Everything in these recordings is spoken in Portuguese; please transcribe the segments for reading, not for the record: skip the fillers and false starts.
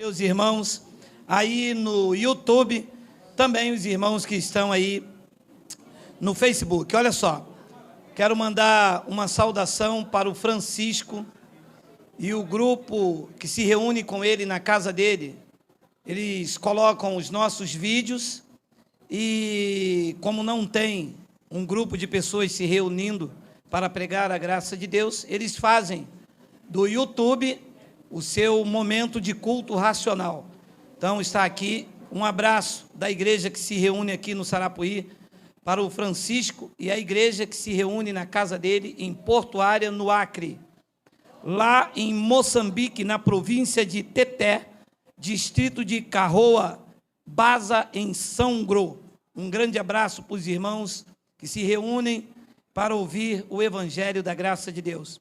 Meus irmãos aí no YouTube, também os irmãos que estão aí no Facebook. Olha só, quero mandar uma saudação para o Francisco e o grupo que se reúne com ele na casa dele. Eles colocam os nossos vídeos e, como não tem um grupo de pessoas se reunindo para pregar a graça de Deus, eles fazem do YouTube o seu momento de culto racional. Então, está aqui um abraço da igreja que se reúne aqui no Sarapuí para o Francisco e a igreja que se reúne na casa dele em Portuária, no Acre. Lá em Moçambique, na província de Teté, distrito de Carroa, Baza, em Sangro. Um grande abraço para os irmãos que se reúnem para ouvir o Evangelho da graça de Deus.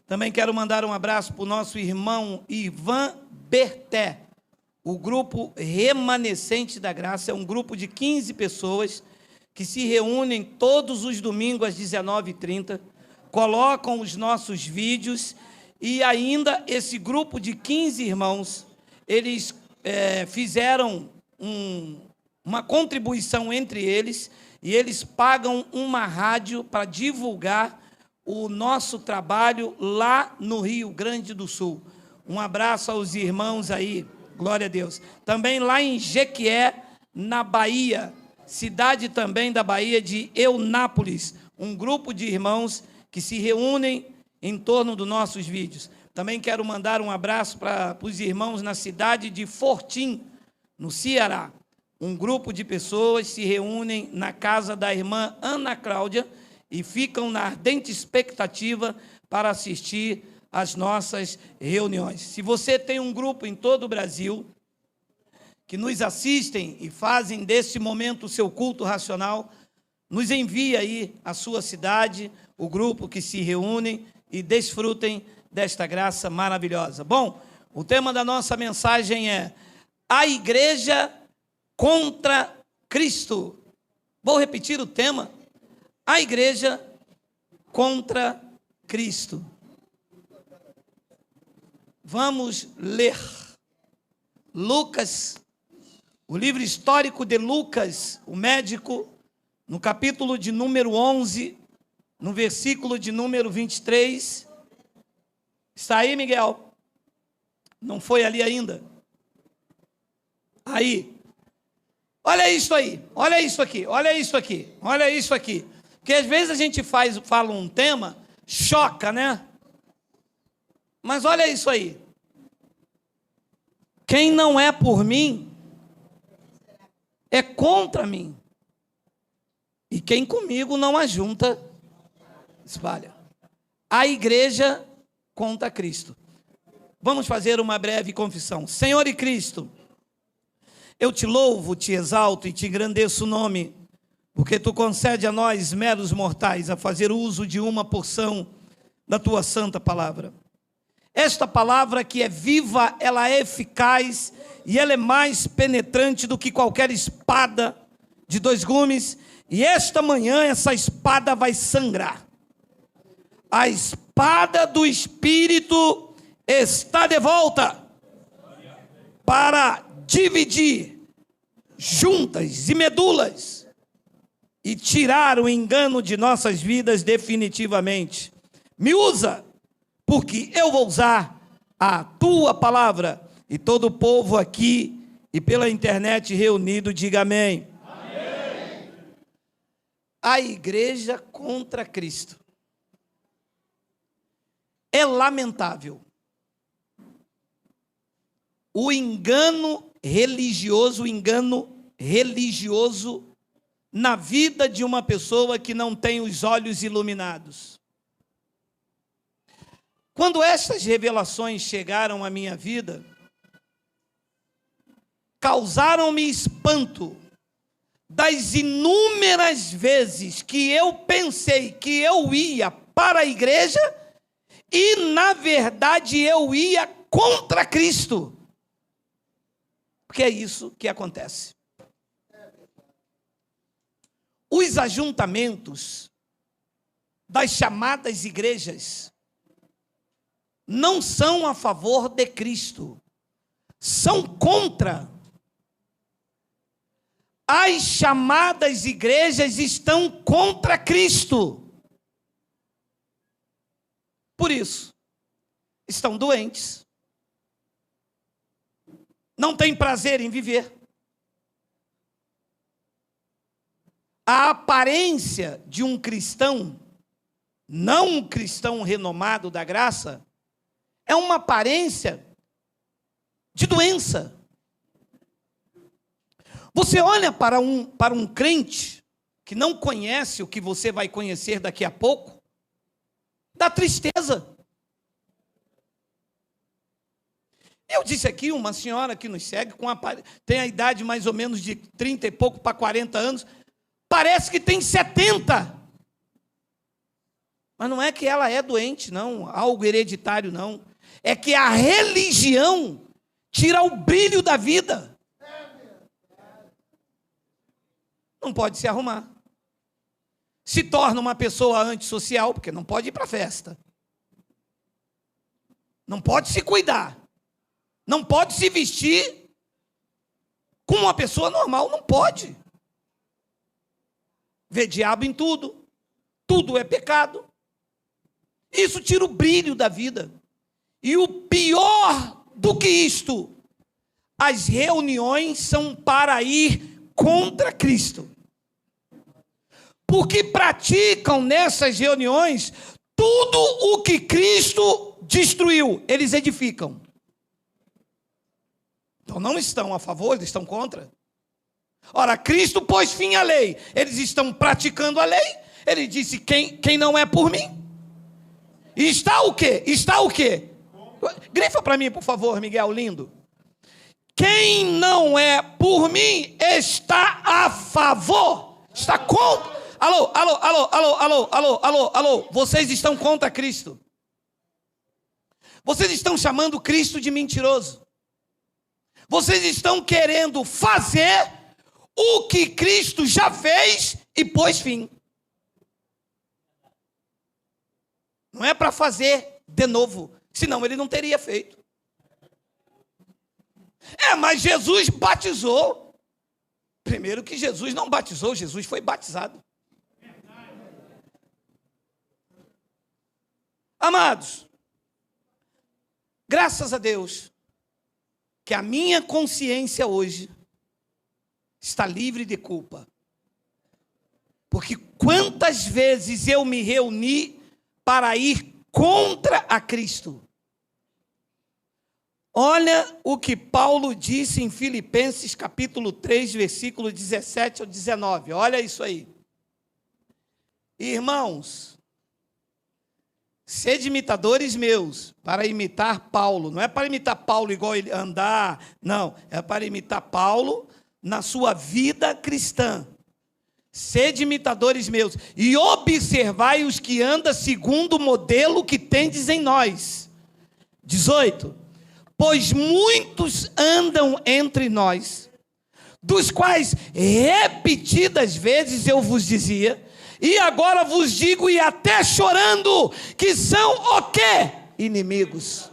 Também quero mandar um abraço para o nosso irmão Ivan Berté. O grupo Remanescente da Graça é um grupo de 15 pessoas que se reúnem todos os domingos às 19h30, colocam os nossos vídeos e ainda esse grupo de 15 irmãos, eles fizeram uma contribuição entre eles e eles pagam uma rádio para divulgar o nosso trabalho lá no Rio Grande do Sul. Um abraço aos irmãos aí, glória a Deus. Também lá em Jequié, na Bahia, cidade também da Bahia de Eunápolis, um grupo de irmãos que se reúnem em torno dos nossos vídeos. Também quero mandar um abraço para os irmãos na cidade de Fortim, no Ceará. Um grupo de pessoas se reúnem na casa da irmã Ana Cláudia e ficam na ardente expectativa para assistir às nossas reuniões. Se você tem um grupo em todo o Brasil que nos assistem e fazem desse momento o seu culto racional, nos envie aí a sua cidade, o grupo que se reúne e desfrutem desta graça maravilhosa. Bom, o tema da nossa mensagem é a igreja contra Cristo. Vou repetir o tema. A igreja contra Cristo. Vamos ler Lucas, o livro histórico de Lucas, o médico, no capítulo de número 11, no versículo de número 23. Está aí, Miguel? Não foi ali ainda? Aí. Olha isso aí, olha isso aqui, olha isso aqui, olha isso aqui. Porque às vezes a gente fala um tema, choca, né? Mas olha isso aí. Quem não é por mim, é contra mim. E quem comigo não ajunta, espalha. A igreja contra Cristo. Vamos fazer uma breve confissão. Senhor e Cristo, eu te louvo, te exalto e te engrandeço o nome, porque tu concede a nós, meros mortais, a fazer uso de uma porção da tua santa palavra. Esta palavra que é viva, ela é eficaz e ela é mais penetrante do que qualquer espada de dois gumes. E esta manhã essa espada vai sangrar. A espada do Espírito está de volta para dividir juntas e medulas e tirar o engano de nossas vidas definitivamente. Me usa, porque eu vou usar a tua palavra. E todo o povo aqui e pela internet reunido, diga amém. Amém. A igreja contra Cristo. É lamentável o engano religioso na vida de uma pessoa que não tem os olhos iluminados. Quando essas revelações chegaram à minha vida, causaram-me espanto das inúmeras vezes que eu pensei que eu ia para a igreja e, na verdade, eu ia contra Cristo. Porque é isso que acontece. Os ajuntamentos das chamadas igrejas não são a favor de Cristo, são contra. As chamadas igrejas estão contra Cristo. Por isso, estão doentes. Não têm prazer em viver. A aparência de um cristão, não um cristão renomado da graça, é uma aparência de doença. Você olha para um crente que não conhece o que você vai conhecer daqui a pouco, dá tristeza. Eu disse aqui, uma senhora que nos segue, tem a idade mais ou menos de 30 e pouco para 40 anos, parece que tem 70. Mas não é que ela é doente, não, algo hereditário, não. É que a religião tira o brilho da vida. Não pode se arrumar. Se torna uma pessoa antissocial, porque não pode ir para a festa. Não pode se cuidar. Não pode se vestir como uma pessoa normal, não pode. Vê diabo em tudo. Tudo é pecado. Isso tira o brilho da vida. E o pior do que isto, as reuniões são para ir contra Cristo. Porque praticam nessas reuniões tudo o que Cristo destruiu, eles edificam. Então não estão a favor, eles estão contra. Ora, Cristo pôs fim à lei, eles estão praticando a lei. Ele disse, quem não é por mim. E está o quê? Está o quê? Grifa para mim, por favor, Miguel, lindo. Quem não é por mim está a favor, está contra. Alô, vocês estão contra Cristo. Vocês estão chamando Cristo de mentiroso. Vocês estão querendo fazer o que Cristo já fez e pôs fim. Não é para fazer de novo, senão ele não teria feito. Mas Jesus batizou. Primeiro que Jesus não batizou, Jesus foi batizado. Amados, graças a Deus, que a minha consciência hoje está livre de culpa. Porque quantas vezes eu me reuni para ir contra a Cristo. Olha o que Paulo disse em Filipenses capítulo 3, versículo 17 ao 19. Olha isso aí. Irmãos, sede imitadores meus, para imitar Paulo. Não é para imitar Paulo igual ele andar, não. É para imitar Paulo na sua vida cristã. Sede imitadores meus, e observai os que andam segundo o modelo que tendes em nós. 18. Pois muitos andam entre nós, dos quais repetidas vezes eu vos dizia, e agora vos digo, e até chorando, que são o quê? Inimigos.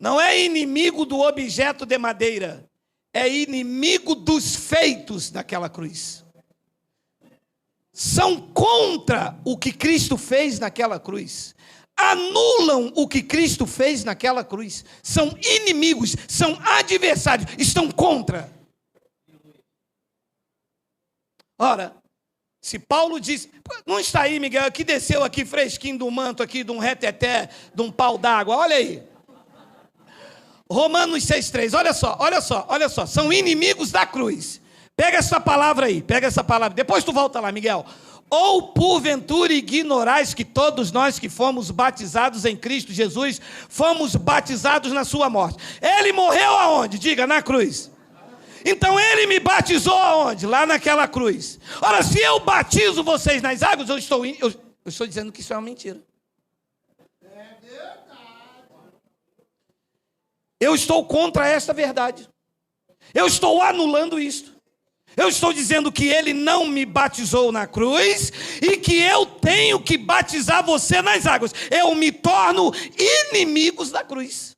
Não é inimigo do objeto de madeira, é inimigo dos feitos daquela cruz. São contra o que Cristo fez naquela cruz. Anulam o que Cristo fez naquela cruz. São inimigos, são adversários, estão contra. Ora, se Paulo diz, não está aí, Miguel, que desceu aqui fresquinho do manto aqui, de um reteté, de um pau d'água, olha aí. Romanos 6,3, olha só, são inimigos da cruz. Pega essa palavra aí, depois tu volta lá, Miguel. Ou porventura ignorais que todos nós que fomos batizados em Cristo Jesus, fomos batizados na sua morte. Ele morreu aonde? Diga, na cruz. Então ele me batizou aonde? Lá naquela cruz. Ora, se eu batizo vocês nas águas, eu estou dizendo que isso é uma mentira. Eu estou contra esta verdade. Eu estou anulando isto. Eu estou dizendo que ele não me batizou na cruz e que eu tenho que batizar você nas águas. Eu me torno inimigos da cruz.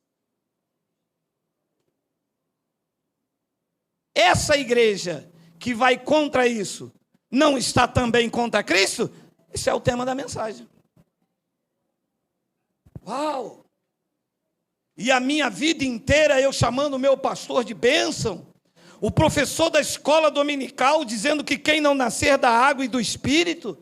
Essa igreja que vai contra isso, não está também contra Cristo? Esse é o tema da mensagem. Uau! E a minha vida inteira eu chamando o meu pastor de bênção, o professor da escola dominical dizendo que quem não nascer da água e do Espírito.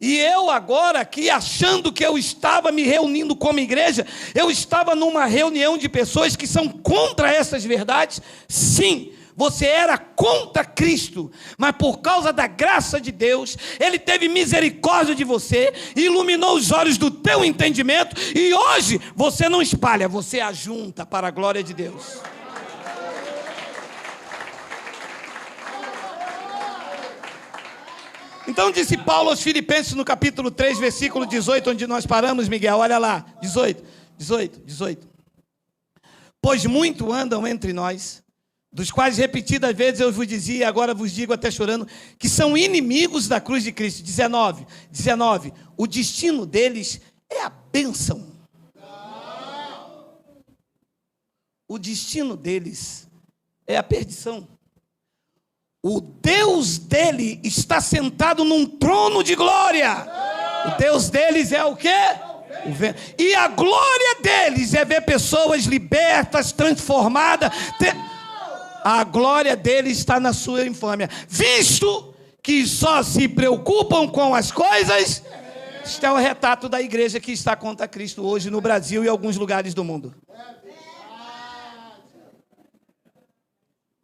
E eu agora aqui achando que eu estava me reunindo como igreja, eu estava numa reunião de pessoas que são contra essas verdades. Sim, você era contra Cristo, mas por causa da graça de Deus, Ele teve misericórdia de você, iluminou os olhos do teu entendimento, e hoje você não espalha, você ajunta para a glória de Deus. Então disse Paulo aos Filipenses no capítulo 3, versículo 18, onde nós paramos, Miguel, olha lá, 18. Pois muito andam entre nós, dos quais repetidas vezes eu vos dizia, agora vos digo até chorando, que são inimigos da cruz de Cristo. 19, o destino deles é a bênção. O destino deles é a perdição. O Deus dele está sentado num trono de glória. O Deus deles é o quê? E a glória deles é ver pessoas libertas, transformadas. A glória deles está na sua infâmia. Visto que só se preocupam com as coisas, este é o retrato da igreja que está contra Cristo hoje no Brasil e em alguns lugares do mundo.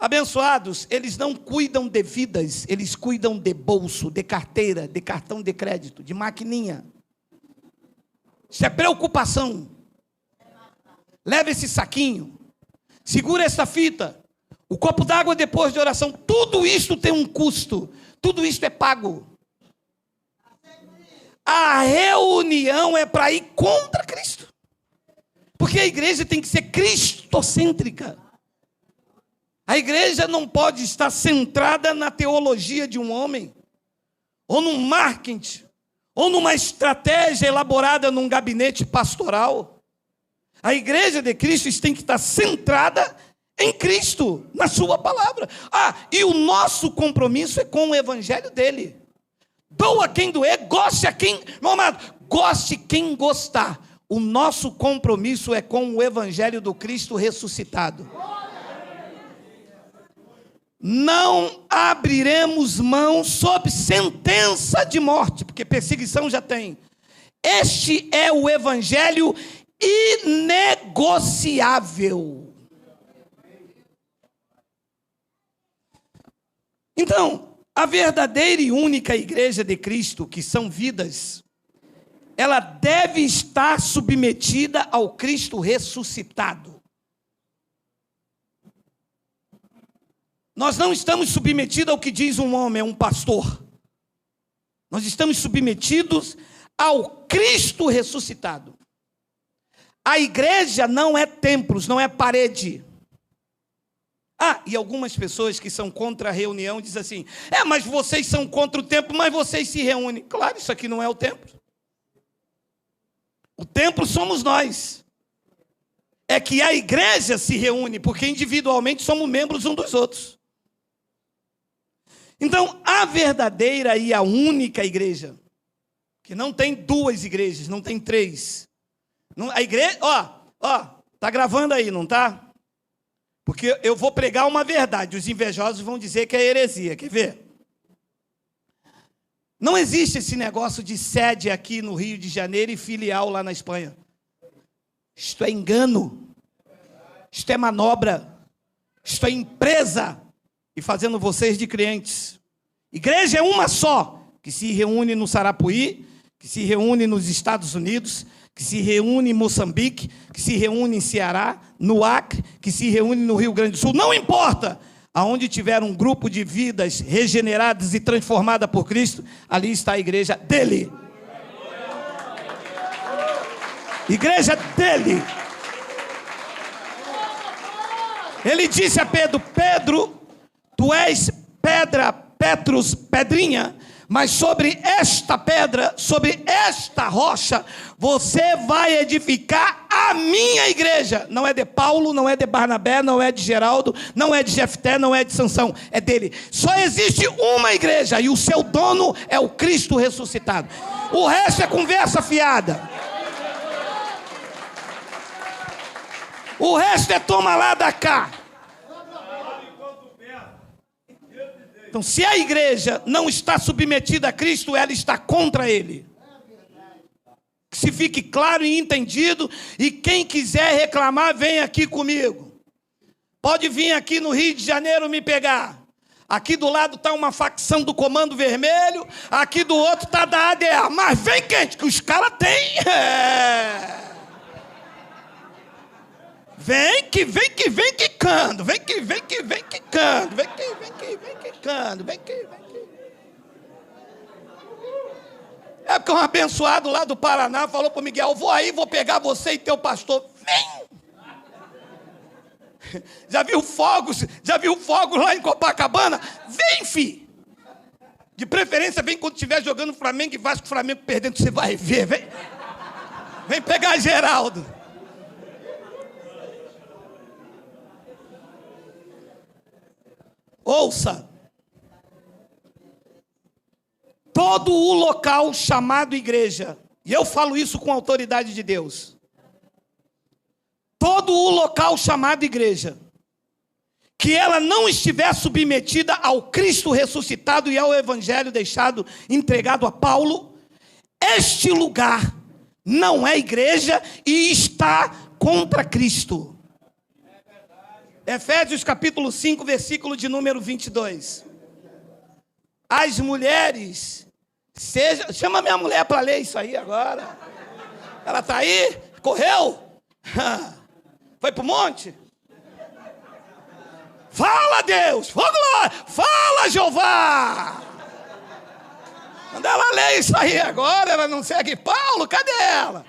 Abençoados, eles não cuidam de vidas, eles cuidam de bolso, de carteira, de cartão de crédito, de maquininha. Isso é preocupação. Leva esse saquinho, segura essa fita, o copo d'água depois de oração, tudo isso tem um custo, tudo isso é pago. A reunião é para ir contra Cristo, porque a igreja tem que ser cristocêntrica. A igreja não pode estar centrada na teologia de um homem, ou num marketing, ou numa estratégia elaborada num gabinete pastoral. A igreja de Cristo tem que estar centrada em Cristo, na sua palavra. E o nosso compromisso é com o evangelho dele. Doa quem doer, goste a quem, meu amado, goste quem gostar. O nosso compromisso é com o evangelho do Cristo ressuscitado. Não abriremos mão sob sentença de morte, porque perseguição já tem. Este é o evangelho inegociável. Então, a verdadeira e única igreja de Cristo, que são vidas, ela deve estar submetida ao Cristo ressuscitado. Nós não estamos submetidos ao que diz um homem, um pastor. Nós estamos submetidos ao Cristo ressuscitado. A igreja não é templos, não é parede. E algumas pessoas que são contra a reunião dizem assim, mas vocês são contra o templo, mas vocês se reúnem. Claro, isso aqui não é o templo. O templo somos nós. É que a igreja se reúne, porque individualmente somos membros uns dos outros. Então, a verdadeira e a única igreja, que não tem duas igrejas, não tem três. A igreja, tá gravando aí, não tá? Porque eu vou pregar uma verdade, os invejosos vão dizer que é heresia, quer ver? Não existe esse negócio de sede aqui no Rio de Janeiro e filial lá na Espanha. Isto é engano, isto é manobra, isto é empresa, e fazendo vocês de crentes. Igreja é uma só, que se reúne no Sarapuí, que se reúne nos Estados Unidos, que se reúne em Moçambique, que se reúne em Ceará, no Acre, que se reúne no Rio Grande do Sul. Não importa, aonde tiver um grupo de vidas regeneradas e transformadas por Cristo, ali está a igreja dele. Igreja dele. Ele disse a Pedro, Pedro, tu és pedra, Petrus, pedrinha, Mas sobre esta pedra, sobre esta rocha, você vai edificar a minha igreja. Não é de Paulo, não é de Barnabé, não é de Geraldo, não é de Jefté, não é de Sansão, é dele. Só existe uma igreja e o seu dono é o Cristo ressuscitado. O resto é conversa fiada. O resto é toma lá da cá. Então, se a igreja não está submetida a Cristo, ela está contra Ele. Que se fique claro e entendido. E quem quiser reclamar, vem aqui comigo. Pode vir aqui no Rio de Janeiro me pegar. Aqui do lado está uma facção do Comando Vermelho. Aqui do outro está da ADA. Mas vem quente, que os caras têm. Vem quicando, vem quicando, vem quicando. É porque um abençoado lá do Paraná falou para o Miguel: eu vou aí, vou pegar você e teu pastor. Vem! Já viu fogos lá em Copacabana? Vem, fi! De preferência, vem quando estiver jogando Flamengo e Vasco, Flamengo perdendo, você vai ver, vem pegar Geraldo. Ouça, todo o local chamado igreja, e eu falo isso com a autoridade de Deus, todo o local chamado igreja, que ela não estiver submetida ao Cristo ressuscitado e ao Evangelho deixado, entregado a Paulo, este lugar não é igreja e está contra Cristo. Efésios capítulo 5, versículo de número 22. As mulheres, chama minha mulher para ler isso aí agora. Ela está aí? Correu? Foi para o monte? Fala, Deus! Fala, Jeová! Quando ela lê isso aí agora, ela não segue Paulo, cadê ela?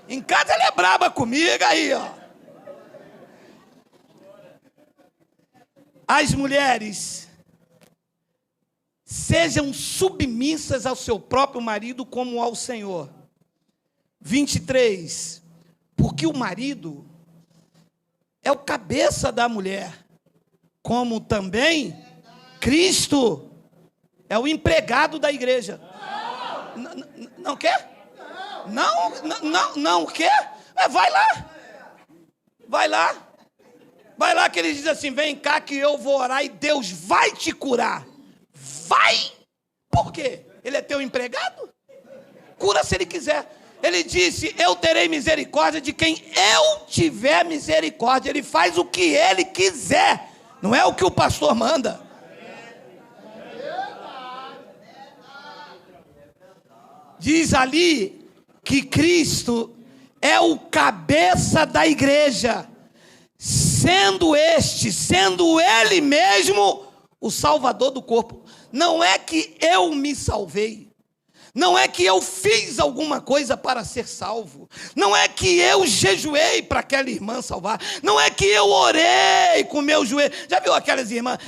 Em casa ela é braba comigo, aí, ó. As mulheres sejam submissas ao seu próprio marido como ao Senhor. 23. Porque o marido é o cabeça da mulher, como também Cristo é o empregado da igreja. Não quer? Não quer? Vai lá. Vai lá que ele diz assim: vem cá que eu vou orar e Deus vai te curar. Vai! Por quê? Ele é teu empregado? Cura se ele quiser. Ele disse: eu terei misericórdia de quem eu tiver misericórdia. Ele faz o que ele quiser. Não é o que o pastor manda. Diz ali que Cristo é o cabeça da igreja, sendo ele mesmo o salvador do corpo. Não é que eu me salvei, não é que eu fiz alguma coisa para ser salvo, não é que eu jejuei para aquela irmã salvar, não é que eu orei com meu joelho. Já viu aquelas irmãs?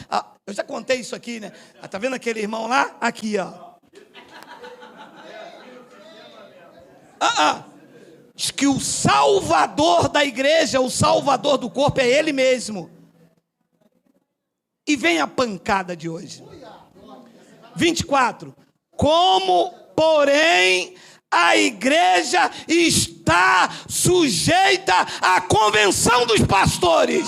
Eu já contei isso aqui, né? Tá vendo aquele irmão lá? Aqui, ó. Diz que o salvador da igreja, o salvador do corpo é ele mesmo. E vem a pancada de hoje. 24. Como, porém, a igreja está sujeita à convenção dos pastores.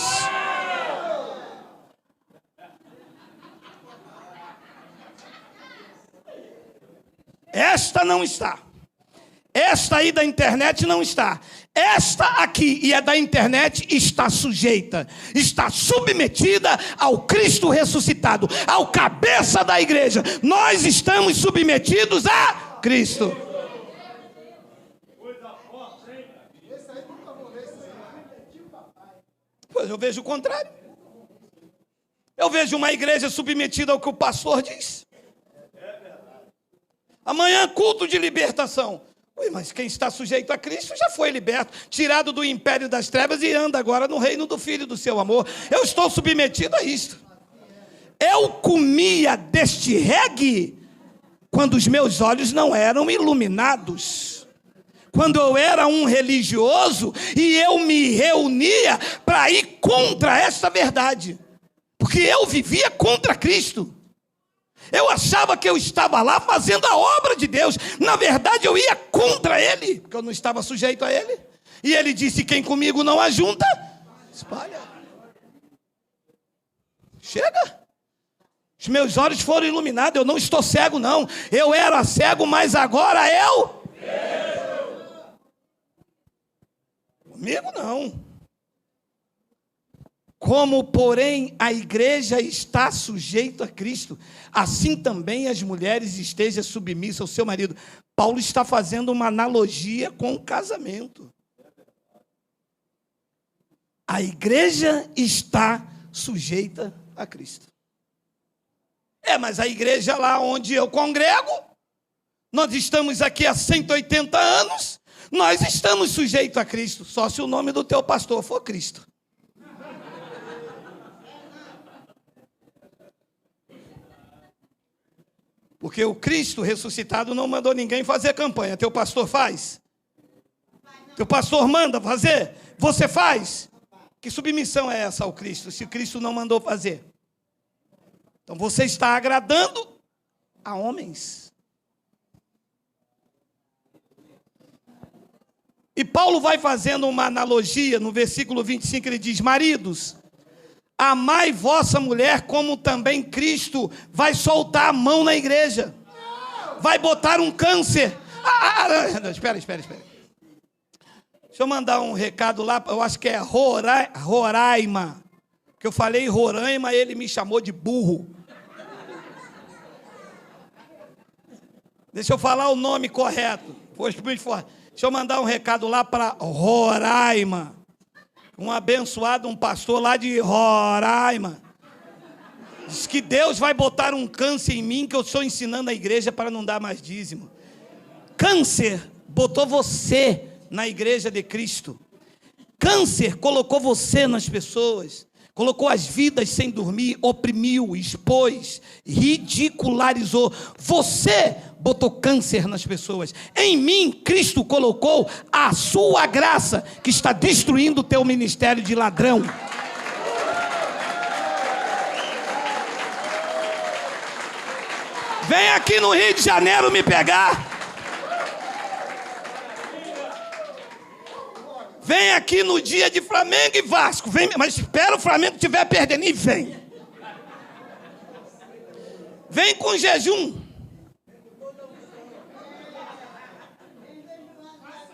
Esta não está. Esta aí da internet não está. Esta aqui, e é da internet, está sujeita, está submetida ao Cristo ressuscitado, ao cabeça da igreja. Nós estamos submetidos a Cristo. Pois eu vejo o contrário. Eu vejo uma igreja submetida ao que o pastor diz. Amanhã, culto de libertação. Mas quem está sujeito a Cristo já foi liberto, tirado do império das trevas e anda agora no reino do Filho do seu amor. Eu estou submetido a isto. Eu comia deste reggae quando os meus olhos não eram iluminados, quando eu era um religioso e eu me reunia para ir contra esta verdade, porque eu vivia contra Cristo. Eu achava que eu estava lá fazendo a obra de Deus. Na verdade, eu ia contra Ele, porque eu não estava sujeito a Ele. E Ele disse: quem comigo não ajunta, espalha. Chega. Os meus olhos foram iluminados. Eu não estou cego, não. Eu era cego, mas agora eu... Comigo não. Como, porém, a igreja está sujeita a Cristo, assim também as mulheres estejam submissas ao seu marido. Paulo está fazendo uma analogia com o casamento. A igreja está sujeita a Cristo. Mas a igreja lá onde eu congrego, nós estamos aqui há 180 anos, nós estamos sujeitos a Cristo, só se o nome do teu pastor for Cristo. Porque o Cristo ressuscitado não mandou ninguém fazer campanha. Teu pastor faz? Teu pastor manda fazer? Você faz? Que submissão é essa ao Cristo, se Cristo não mandou fazer? Então você está agradando a homens. E Paulo vai fazendo uma analogia no versículo 25, ele diz: maridos, amai vossa mulher como também Cristo vai soltar a mão na igreja. Vai botar um câncer. Não, espera. Deixa eu mandar um recado lá, eu acho que é Roraima. Que eu falei Roraima, ele me chamou de burro. Deixa eu falar o nome correto. Deixa eu mandar um recado lá para Roraima. Um abençoado, um pastor lá de Roraima. Diz que Deus vai botar um câncer em mim, que eu estou ensinando a igreja para não dar mais dízimo. Câncer botou você na igreja de Cristo. Câncer colocou você nas pessoas. Colocou as vidas sem dormir, oprimiu, expôs, ridicularizou. Você botou câncer nas pessoas. Em mim, Cristo colocou a sua graça, que está destruindo o teu ministério de ladrão. Vem aqui no Rio de Janeiro me pegar. Vem aqui no dia de Flamengo e Vasco. Vem, mas espera o Flamengo estiver perdendo e vem. Vem com jejum.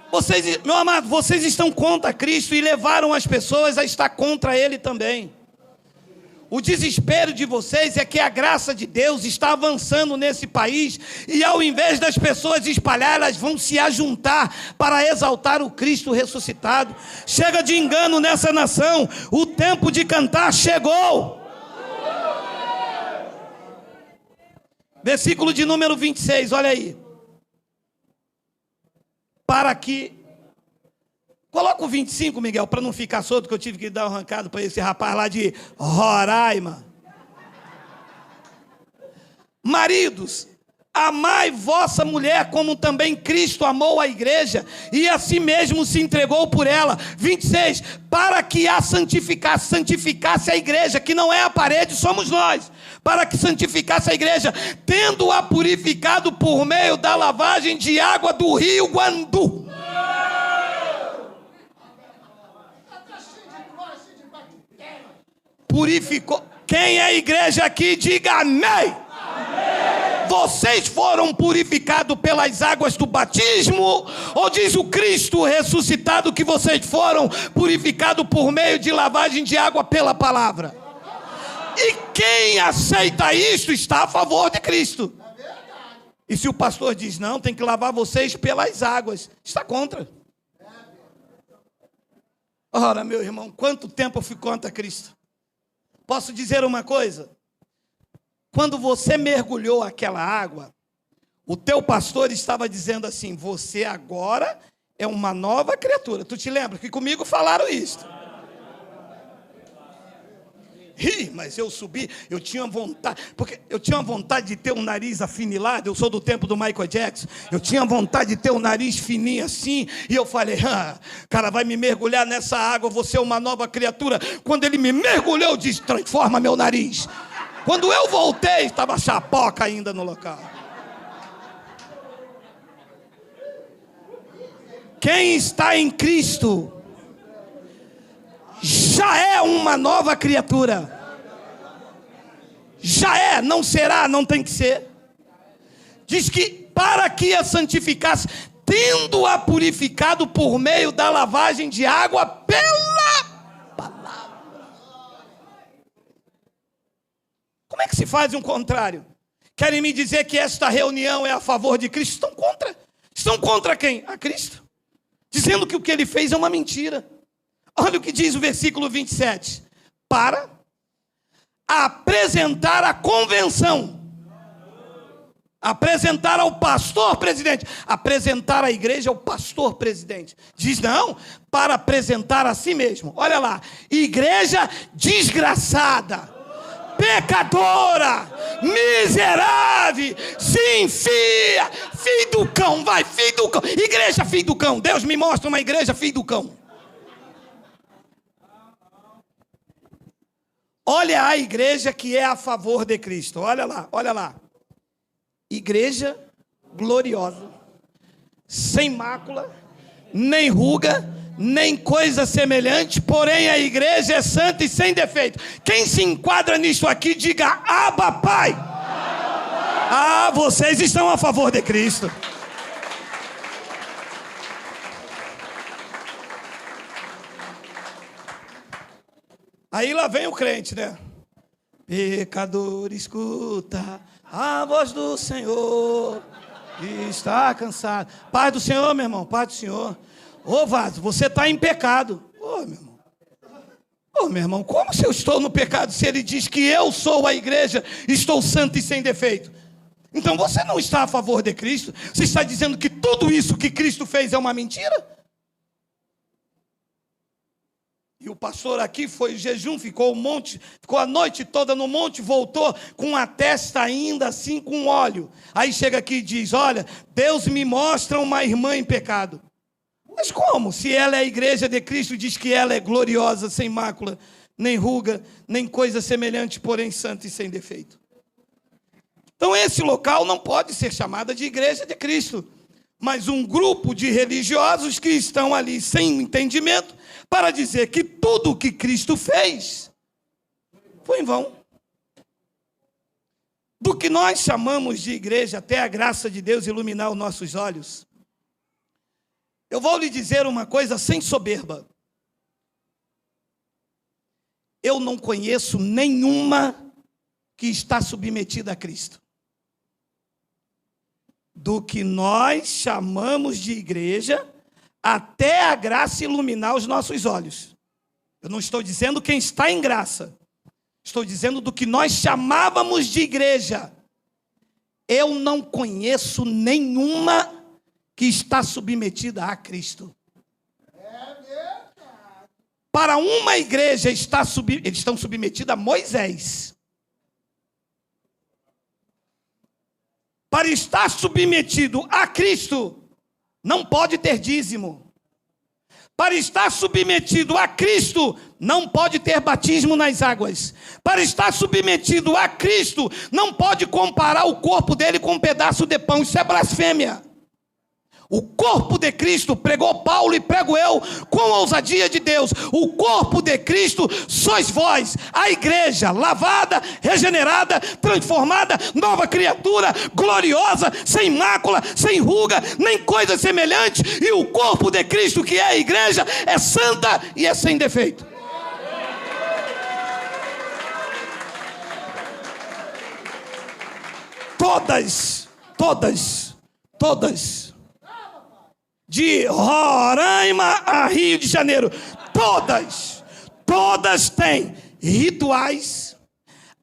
Vocês, meu amado, vocês estão contra Cristo e levaram as pessoas a estar contra Ele também. O desespero de vocês é que a graça de Deus está avançando nesse país e ao invés das pessoas espalhar, elas vão se ajuntar para exaltar o Cristo ressuscitado. Chega de engano nessa nação, o tempo de cantar chegou. Versículo de número 26, olha aí. Para que... Coloca o 25, Miguel, para não ficar solto, que eu tive que dar um arrancado para esse rapaz lá de Roraima. Maridos, amai vossa mulher como também Cristo amou a igreja e a si mesmo se entregou por ela. 26, para que a santificasse a igreja, que não é a parede, somos nós. Para que santificasse a igreja, tendo-a purificado por meio da lavagem de água do rio Guandu. Purificou. Quem é a igreja aqui, diga amém. Amém. Vocês foram purificados pelas águas do batismo? Ou diz o Cristo ressuscitado que vocês foram purificados por meio de lavagem de água pela palavra? E quem aceita isto está a favor de Cristo. E se o pastor diz não, tem que lavar vocês pelas águas, está contra. Ora, meu irmão, quanto tempo eu fui contra Cristo? Posso dizer uma coisa? Quando você mergulhou aquela água, o teu pastor estava dizendo assim: você agora é uma nova criatura. Tu te lembra que comigo falaram isso? Mas eu subi, eu tinha vontade, porque eu tinha vontade de ter um nariz afinilado, eu sou do tempo do Michael Jackson, eu tinha vontade de ter um nariz fininho assim, e eu falei, cara vai me mergulhar nessa água, eu vou ser uma nova criatura. Quando ele me mergulhou, eu disse, transforma meu nariz. Quando eu voltei, estava chapoca ainda no local. Quem está em Cristo já é uma nova criatura. Já é, não será, não tem que ser. Diz que para que a santificasse, tendo-a purificado por meio da lavagem de água pela palavra. Como é que se faz um contrário? Querem me dizer que esta reunião é a favor de Cristo? Estão contra. Estão contra quem? A Cristo. Dizendo que o que ele fez é uma mentira. Olha o que diz o versículo 27. Para apresentar a convenção. Apresentar ao pastor presidente. Apresentar à igreja ao pastor presidente. Diz não, para apresentar a si mesmo. Olha lá. Igreja desgraçada. Pecadora. Miserável. Sim, filho do cão. Vai, filho do cão. Igreja filho do cão. Deus me mostra uma igreja filho do cão. Olha a igreja que é a favor de Cristo. Olha lá, olha lá. Igreja gloriosa, sem mácula, nem ruga, nem coisa semelhante, porém a igreja é santa e sem defeito. Quem se enquadra nisso aqui, diga Abba, Pai. Ah, vocês estão a favor de Cristo. Aí lá vem o crente, né? Pecador, escuta a voz do Senhor, está cansado. Paz do Senhor, meu irmão, paz do Senhor. Ô vaso, você está em pecado. Ô, meu irmão. Ô, meu irmão, como se eu estou no pecado se ele diz que eu sou a igreja, estou santo e sem defeito? Então você não está a favor de Cristo? Você está dizendo que tudo isso que Cristo fez é uma mentira? E o pastor aqui foi em jejum, ficou a noite toda no monte, voltou com a testa ainda assim com óleo. Aí chega aqui e diz, olha, Deus me mostra uma irmã em pecado. Mas como? Se ela é a igreja de Cristo, diz que ela é gloriosa, sem mácula, nem ruga, nem coisa semelhante, porém santa e sem defeito. Então esse local não pode ser chamado de igreja de Cristo, mas um grupo de religiosos que estão ali sem entendimento, para dizer que tudo o que Cristo fez foi em vão. Do que nós chamamos de igreja, até a graça de Deus iluminar os nossos olhos. Eu vou lhe dizer uma coisa sem soberba. Eu não conheço nenhuma que está submetida a Cristo. Do que nós chamamos de igreja, até a graça iluminar os nossos olhos. Eu não estou dizendo quem está em graça. Estou dizendo do que nós chamávamos de igreja. Eu não conheço nenhuma que está submetida a Cristo. Para uma igreja eles estão submetidos a Moisés. Para estar submetido a Cristo, não pode ter dízimo. Para estar submetido a Cristo, não pode ter batismo nas águas. Para estar submetido a Cristo, não pode comparar o corpo dele com um pedaço de pão. Isso é blasfêmia. O corpo de Cristo, pregou Paulo e prego eu com a ousadia de Deus. O corpo de Cristo sois vós, a igreja lavada, regenerada, transformada, nova criatura, gloriosa, sem mácula, sem ruga, nem coisa semelhante. E o corpo de Cristo, que é a igreja, é santa e é sem defeito. Todas. De Roraima a Rio de Janeiro, todas têm rituais,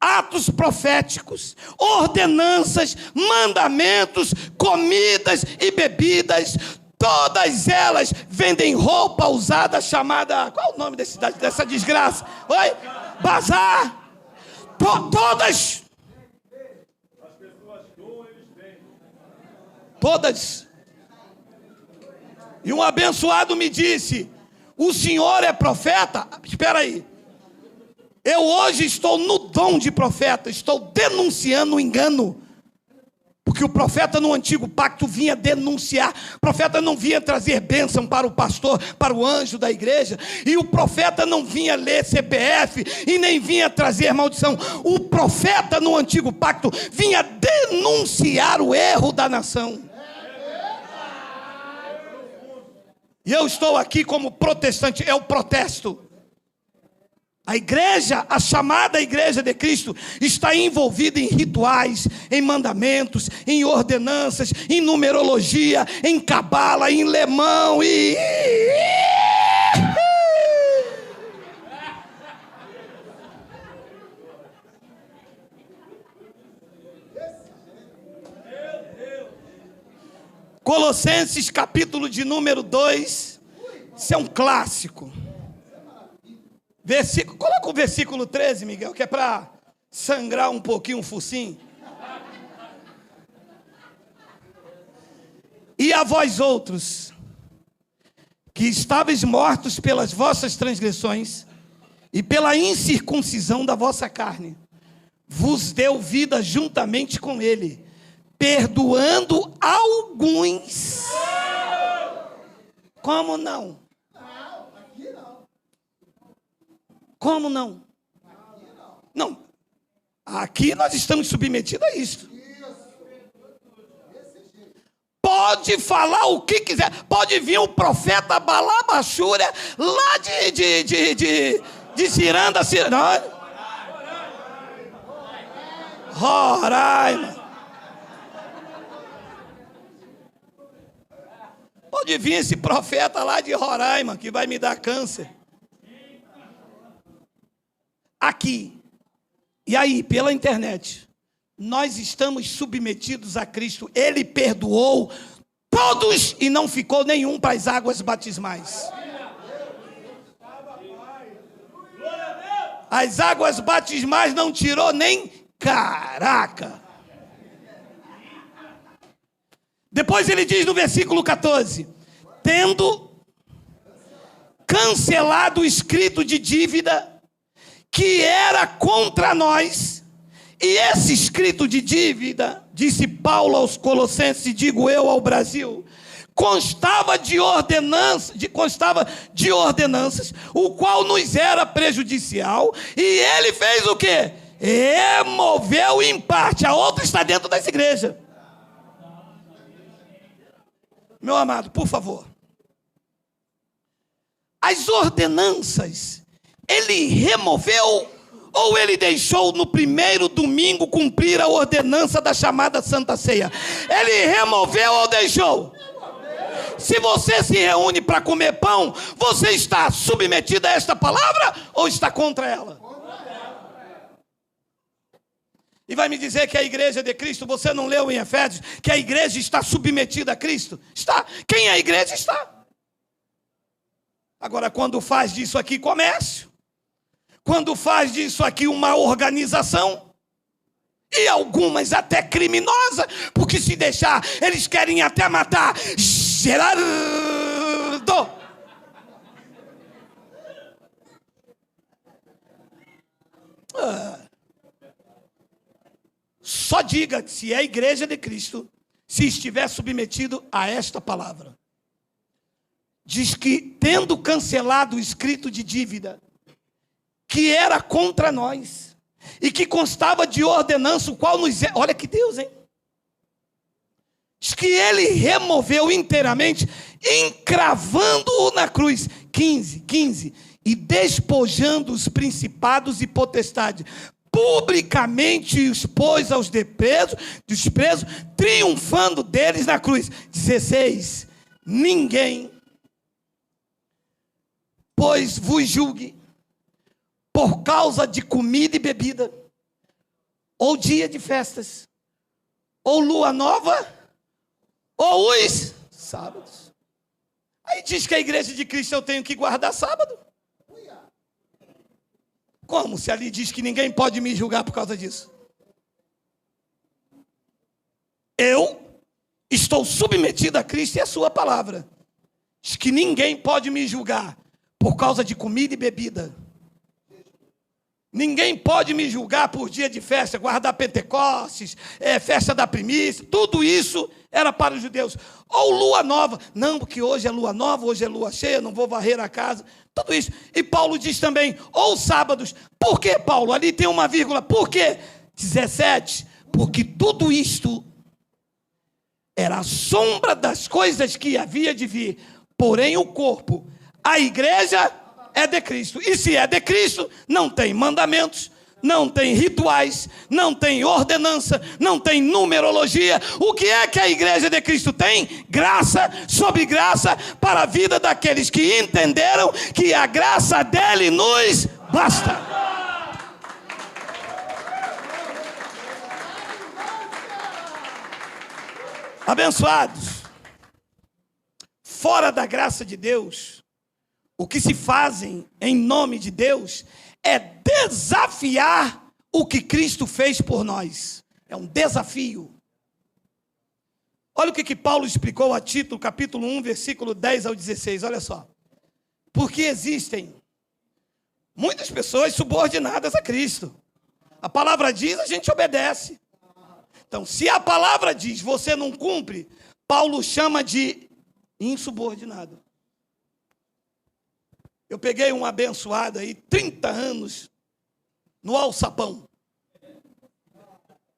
atos proféticos, ordenanças, mandamentos, comidas e bebidas. Todas elas vendem roupa usada chamada... Qual é o nome dessa desgraça? Oi? Bazar. Todas. Todas. E um abençoado me disse: o senhor é profeta? Espera aí. Eu hoje estou no dom de profeta, estou denunciando o engano. Porque o profeta no antigo pacto vinha denunciar. O profeta não vinha trazer bênção para o pastor, para o anjo da igreja. E o profeta não vinha ler CPF e nem vinha trazer maldição. O profeta no antigo pacto vinha denunciar o erro da nação. E eu estou aqui como protestante, eu protesto. A igreja, a chamada igreja de Cristo, está envolvida em rituais, em mandamentos, em ordenanças, em numerologia, em cabala, em lemão e... Colossenses capítulo de número 2, isso é um clássico. Coloca o versículo 13, Miguel, que é para sangrar um pouquinho o focinho. E a vós outros, que estáveis mortos pelas vossas transgressões e pela incircuncisão da vossa carne, vos deu vida juntamente com ele, perdoando alguns. Como não? Como não? Não. Aqui nós estamos submetidos a isto. Pode falar o que quiser. Pode vir o profeta Balabachúria lá de Ciranda. Roraima. Pode vir esse profeta lá de Roraima que vai me dar câncer. Aqui, e aí, pela internet, nós estamos submetidos a Cristo. Ele perdoou todos e não ficou nenhum para as águas batismais. As águas batismais não tirou nem caraca. Depois ele diz no versículo 14: tendo cancelado o escrito de dívida que era contra nós, e esse escrito de dívida, disse Paulo aos Colossenses, digo eu ao Brasil, constava de ordenanças, o qual nos era prejudicial, e ele fez o quê? Removeu em parte. A outra está dentro dessa igreja. Meu amado, por favor. As ordenanças, ele removeu ou ele deixou no primeiro domingo cumprir a ordenança da chamada Santa Ceia? Ele removeu ou deixou? Se você se reúne para comer pão, você está submetido a esta palavra ou está contra ela? E vai me dizer que a igreja de Cristo, você não leu em Efésios, que a igreja está submetida a Cristo? Está. Quem é a igreja? Está. Agora, quando faz disso aqui comércio, quando faz disso aqui uma organização, e algumas até criminosa, porque se deixar, eles querem até matar Gerardo. Só diga se é a igreja de Cristo, se estiver submetido a esta palavra. Diz que, tendo cancelado o escrito de dívida, que era contra nós, e que constava de ordenança, o qual nos... Olha que Deus, hein? Diz que ele removeu inteiramente, encravando-o na cruz. 15. E despojando os principados e potestades, publicamente expôs aos desprezo, triunfando deles na cruz. 16. Ninguém, pois vos julgue, por causa de comida e bebida, ou dia de festas, ou lua nova, ou os sábados. Aí diz que a igreja de Cristo eu tenho que guardar sábado. Como se ali diz que ninguém pode me julgar por causa disso? Eu estou submetido a Cristo e a sua palavra. Diz que ninguém pode me julgar por causa de comida e bebida. Ninguém pode me julgar por dia de festa, guardar Pentecostes, festa da primícia. Tudo isso era para os judeus. Ou lua nova. Não, porque hoje é lua nova, hoje é lua cheia, não vou varrer a casa. Tudo isso. E Paulo diz também, ou sábados. Por que, Paulo? Ali tem uma vírgula. Por quê? 17. Porque tudo isto era a sombra das coisas que havia de vir. Porém, o corpo, a igreja, é de Cristo. E se é de Cristo, não tem mandamentos, não tem rituais, não tem ordenança, não tem numerologia. O que é que a igreja de Cristo tem? Graça sobre graça para a vida daqueles que entenderam que a graça dele nos basta. Abençoados, fora da graça de Deus, o que se fazem em nome de Deus é desafiar o que Cristo fez por nós. É um desafio. Olha o que Paulo explicou a Tito, capítulo 1, versículo 10 ao 16. Olha só. Porque existem muitas pessoas subordinadas a Cristo. A palavra diz, a gente obedece. Então, se a palavra diz, você não cumpre, Paulo chama de insubordinado. Eu peguei um abençoado aí, 30 anos, no alçapão.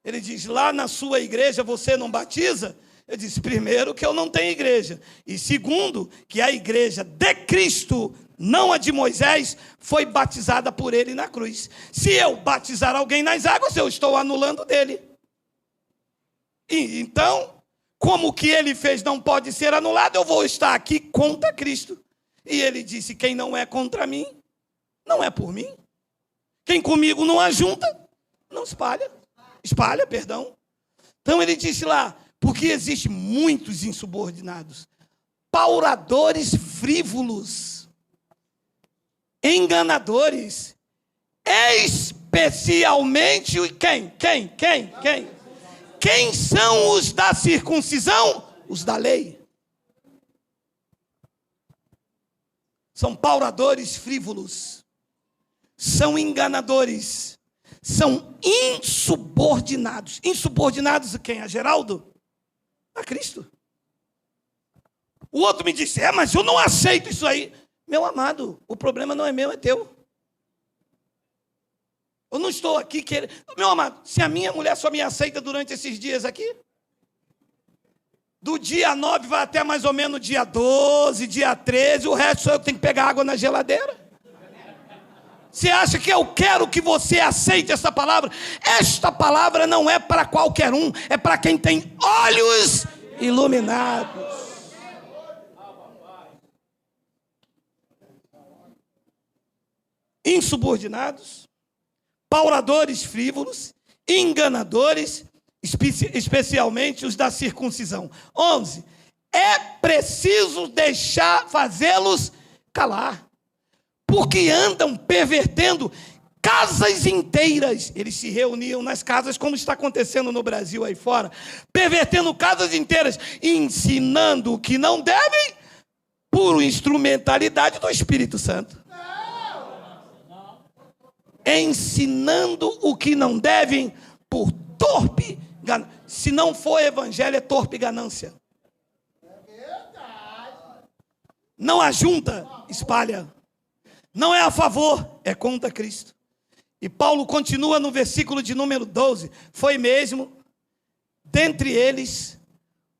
Ele diz, lá na sua igreja você não batiza? Eu disse, primeiro, que eu não tenho igreja. E segundo, que a igreja de Cristo, não a de Moisés, foi batizada por ele na cruz. Se eu batizar alguém nas águas, eu estou anulando dele. E então, como o que ele fez não pode ser anulado, eu vou estar aqui contra Cristo. E ele disse, quem não é contra mim, não é por mim. Quem comigo não ajunta, não espalha. Espalha, perdão. Então ele disse lá, porque existem muitos insubordinados, pauradores frívolos, enganadores, especialmente quem? Quem são os da circuncisão? Os da lei. São pauradores frívolos, são enganadores, são insubordinados. Insubordinados a quem? A Geraldo? A Cristo. O outro me disse, mas eu não aceito isso aí. Meu amado, o problema não é meu, é teu. Eu não estou aqui querendo... Meu amado, se a minha mulher só me aceita durante esses dias aqui, do dia 9 vai até mais ou menos dia 12, dia 13, o resto sou eu que tenho que pegar água na geladeira. Você acha que eu quero que você aceite essa palavra? Esta palavra não é para qualquer um, é para quem tem olhos iluminados. Insubordinados, pauradores frívolos, enganadores, especialmente os da circuncisão. 11. É preciso fazê-los calar, porque andam pervertendo casas inteiras. Eles se reuniam nas casas, como está acontecendo no Brasil aí fora, pervertendo casas inteiras, ensinando o que não devem, por instrumentalidade do Espírito Santo. Ensinando o que não devem por torpe ganância. Se não for evangelho, é torpe ganância. Não ajunta, espalha. Não é a favor, é contra Cristo. E Paulo continua no versículo de número 12. Foi mesmo, dentre eles,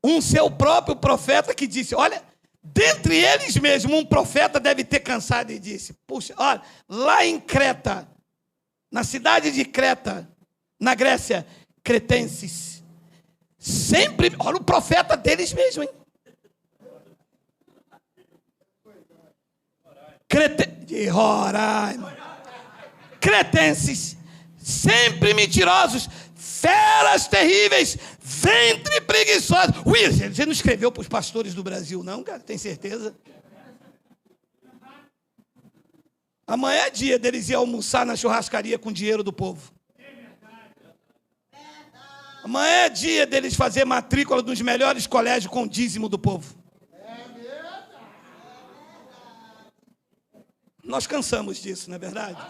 um seu próprio profeta que disse, olha, dentre eles mesmo, um profeta deve ter cansado e disse, puxa, olha, lá em Creta, na cidade de Creta, na Grécia, cretenses, sempre, olha o profeta deles mesmo, hein? Cretenses, sempre mentirosos, feras terríveis, ventre preguiçoso. Wilson, você não escreveu para os pastores do Brasil, não, cara? Tem certeza? Amanhã é dia deles ir almoçar na churrascaria com dinheiro do povo. Amanhã é dia deles fazer matrícula dos melhores colégios com dízimo do povo. Nós cansamos disso, não é verdade?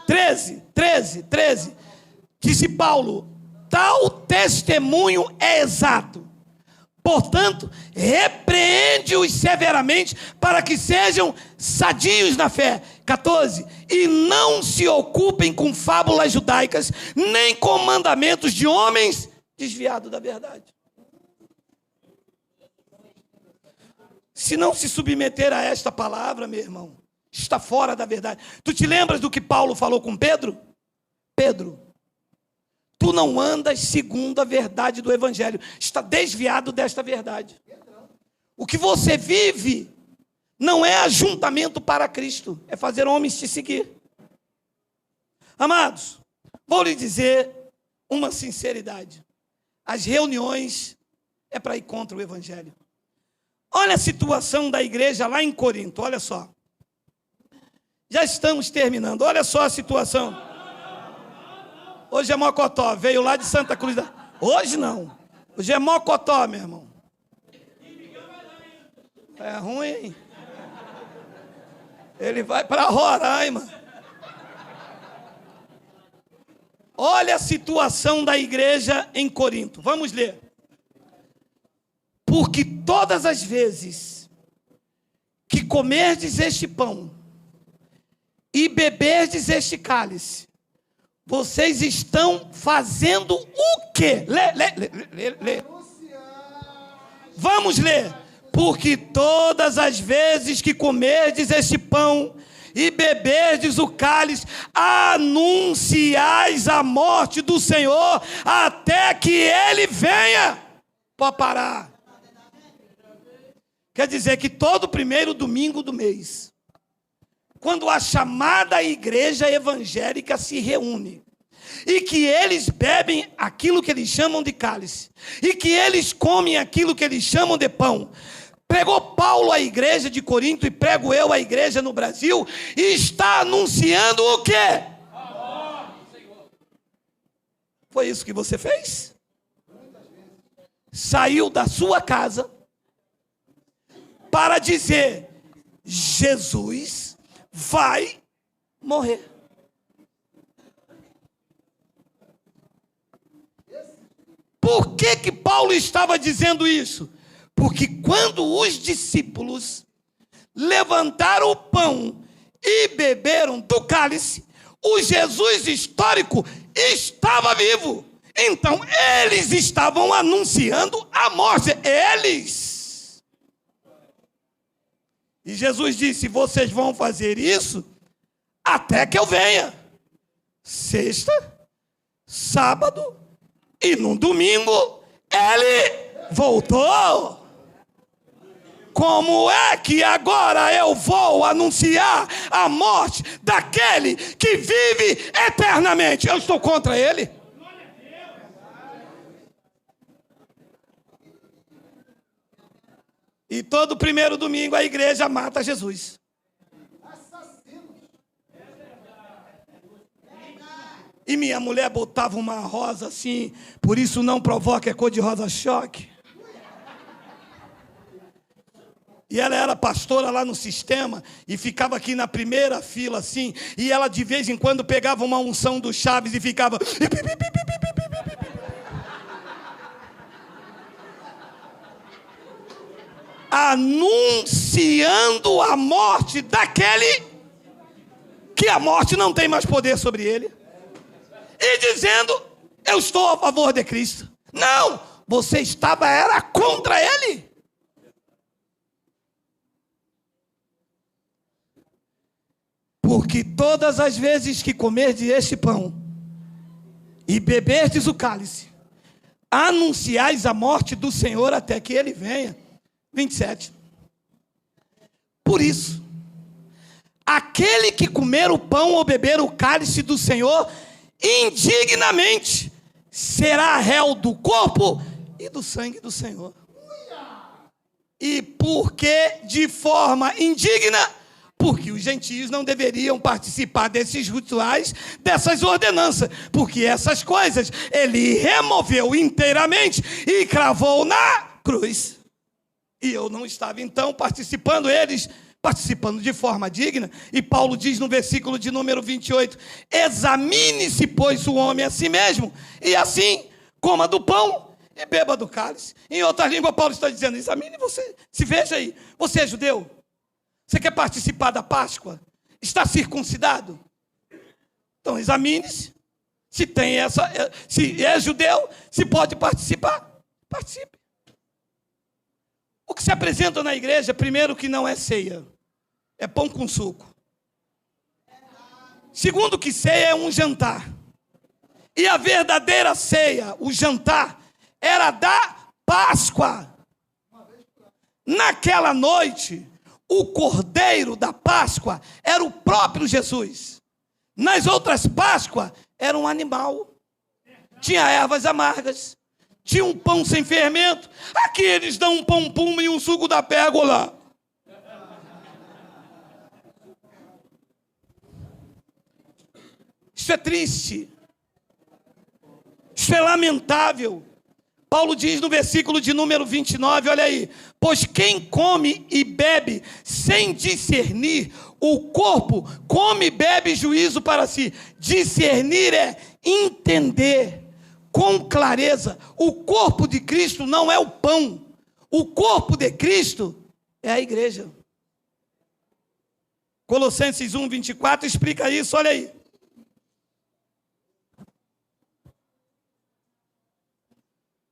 13. Disse Paulo: tal testemunho é exato. Portanto, repreende-os severamente para que sejam sadios na fé. 14. E não se ocupem com fábulas judaicas, nem com mandamentos de homens desviados da verdade. Se não se submeter a esta palavra, meu irmão, está fora da verdade. Tu te lembras do que Paulo falou com Pedro? Pedro, tu não andas segundo a verdade do evangelho, está desviado desta verdade. O que você vive não é ajuntamento para Cristo, é fazer homens te seguir. Amados, vou lhe dizer uma sinceridade: as reuniões é para ir contra o evangelho. Olha a situação da igreja lá em Corinto, olha só. Já estamos terminando, olha só a situação. Hoje é Mocotó, veio lá de Santa Cruz. Hoje não, hoje é Mocotó, meu irmão. É ruim, hein? Ele vai para Roraima. Olha a situação da igreja em Corinto, vamos ler. Porque todas as vezes que comerdes este pão e beberdes este cálice, vocês estão fazendo o quê? Lê. Vamos ler. Porque todas as vezes que comerdes este pão e beberdes o cálice, anunciais a morte do Senhor até que Ele venha. Pode parar. Quer dizer que todo primeiro domingo do mês, quando a chamada igreja evangélica se reúne, e que eles bebem aquilo que eles chamam de cálice, e que eles comem aquilo que eles chamam de pão, pregou Paulo à igreja de Corinto e prego eu à igreja no Brasil, e está anunciando o quê? Foi isso que você fez? Saiu da sua casa para dizer: Jesus vai morrer. Por que Paulo estava dizendo isso? Porque quando os discípulos levantaram o pão e beberam do cálice, o Jesus histórico estava vivo. Então eles estavam anunciando a morte. Eles. E Jesus disse: vocês vão fazer isso até que eu venha. Sexta, sábado e no domingo ele voltou. Como é que agora eu vou anunciar a morte daquele que vive eternamente? Eu estou contra ele? E todo primeiro domingo a igreja mata Jesus. E minha mulher botava uma rosa assim, por isso não provoca, é cor de rosa choque. E ela era pastora lá no sistema e ficava aqui na primeira fila assim, e ela de vez em quando pegava uma unção do Chaves e ficava... anunciando a morte daquele que a morte não tem mais poder sobre ele, e dizendo: eu estou a favor de Cristo. Não, você era contra ele. Porque todas as vezes que comerdes este pão e beberdes o cálice, anunciais a morte do Senhor até que ele venha. 27. Por isso, aquele que comer o pão ou beber o cálice do Senhor indignamente será réu do corpo e do sangue do Senhor. E porque de forma indigna porque os gentios não deveriam participar desses rituais, dessas ordenanças, porque essas coisas ele removeu inteiramente e cravou na cruz. E eu não estava então participando, eles participando de forma digna. E Paulo diz no versículo de número 28, examine-se, pois, o homem a si mesmo, e assim coma do pão e beba do cálice. Em outra língua, Paulo está dizendo, examine você, se veja aí, você é judeu? Você quer participar da Páscoa? Está circuncidado? Então examine-se, se é judeu, se pode participar, participe. O que se apresenta na igreja, primeiro, que não é ceia, é pão com suco. Segundo, que ceia é um jantar. E a verdadeira ceia, o jantar, era da Páscoa. Naquela noite, o cordeiro da Páscoa era o próprio Jesus. Nas outras Páscoas, era um animal. Tinha ervas amargas. Tinha um pão sem fermento. Aqui eles dão um pão puma e um suco da pérgola. Isso é triste. Isso é lamentável. Paulo diz no versículo de número 29, olha aí. Pois quem come e bebe sem discernir, o corpo come e bebe juízo para si. Discernir é entender com clareza. O corpo de Cristo não é o pão. O corpo de Cristo é a igreja. Colossenses 1, 24 explica isso, olha aí.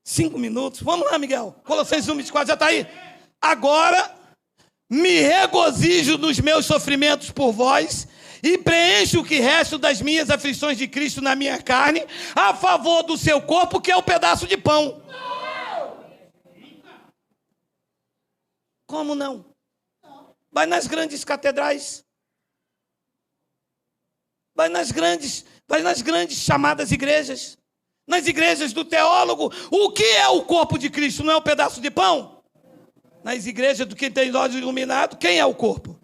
Cinco minutos. Vamos lá, Miguel. Colossenses 1, 24, já está aí. Agora me regozijo nos meus sofrimentos por vós e preencho o que resta das minhas aflições de Cristo na minha carne, a favor do seu corpo, que é o pedaço de pão. Como não? Vai nas grandes catedrais. Vai nas grandes chamadas igrejas. Nas igrejas do teólogo, o que é o corpo de Cristo? Não é um pedaço de pão? Nas igrejas do que tem olhos iluminados, quem é o corpo?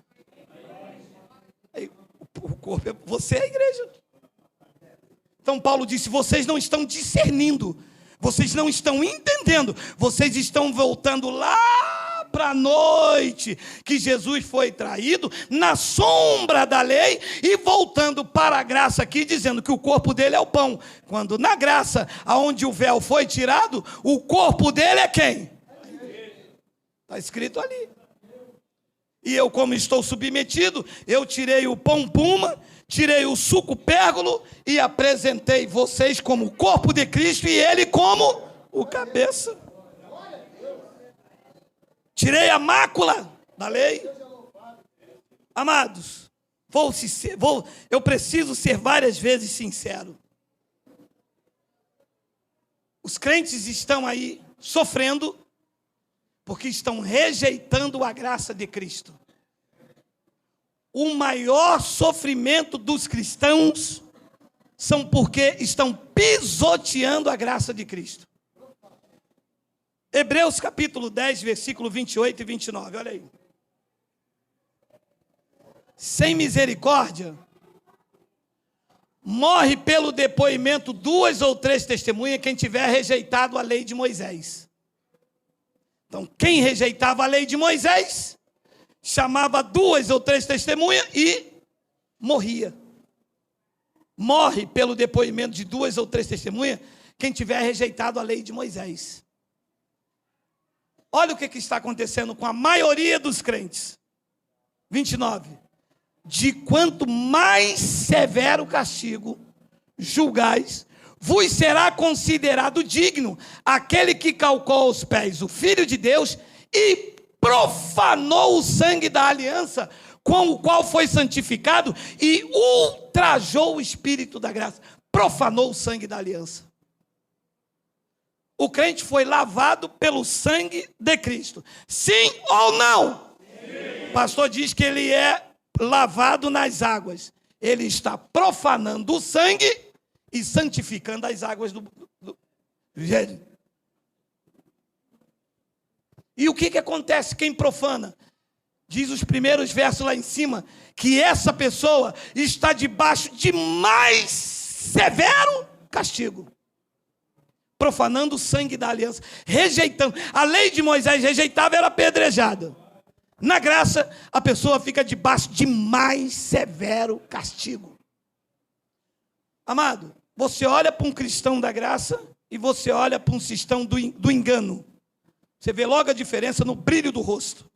O corpo é você, é a igreja. Então Paulo disse, vocês não estão discernindo, vocês não estão entendendo, vocês estão voltando lá para a noite que Jesus foi traído, na sombra da lei, e voltando para a graça aqui, dizendo que o corpo dele é o pão, quando na graça, aonde o véu foi tirado, o corpo dele é quem? Está escrito ali. E eu, como estou submetido, eu tirei o pão puma, tirei o suco pérgolo e apresentei vocês como o corpo de Cristo e ele como o cabeça. Tirei a mácula da lei. Amados, eu preciso ser várias vezes sincero. Os crentes estão aí sofrendo porque estão rejeitando a graça de Cristo. O maior sofrimento dos cristãos são porque estão pisoteando a graça de Cristo. Hebreus capítulo 10, versículo 28 e 29, olha aí. Sem misericórdia, morre pelo depoimento 2 ou 3 testemunhas quem tiver rejeitado a lei de Moisés. Então, quem rejeitava a lei de Moisés, chamava 2 ou 3 testemunhas e morria. Morre pelo depoimento de 2 ou 3 testemunhas quem tiver rejeitado a lei de Moisés. Olha o que está acontecendo com a maioria dos crentes. 29. De quanto mais severo o castigo julgais, vos será considerado digno aquele que calcou aos pés o Filho de Deus e profanou o sangue da aliança com o qual foi santificado e ultrajou o Espírito da graça. Profanou o sangue da aliança. O crente foi lavado pelo sangue de Cristo. Sim ou não? Sim. O pastor diz que ele é lavado nas águas. Ele está profanando o sangue e santificando as águas do E o que acontece quem profana? diz os primeiros versos lá em cima, que essa pessoa está debaixo de mais severo castigo. Profanando o sangue da aliança, rejeitando. A lei de Moisés rejeitava, era apedrejada. Na graça, a pessoa fica debaixo de mais severo castigo. Amado, você olha para um cristão da graça e você olha para um cristão do engano. Você vê logo a diferença no brilho do rosto.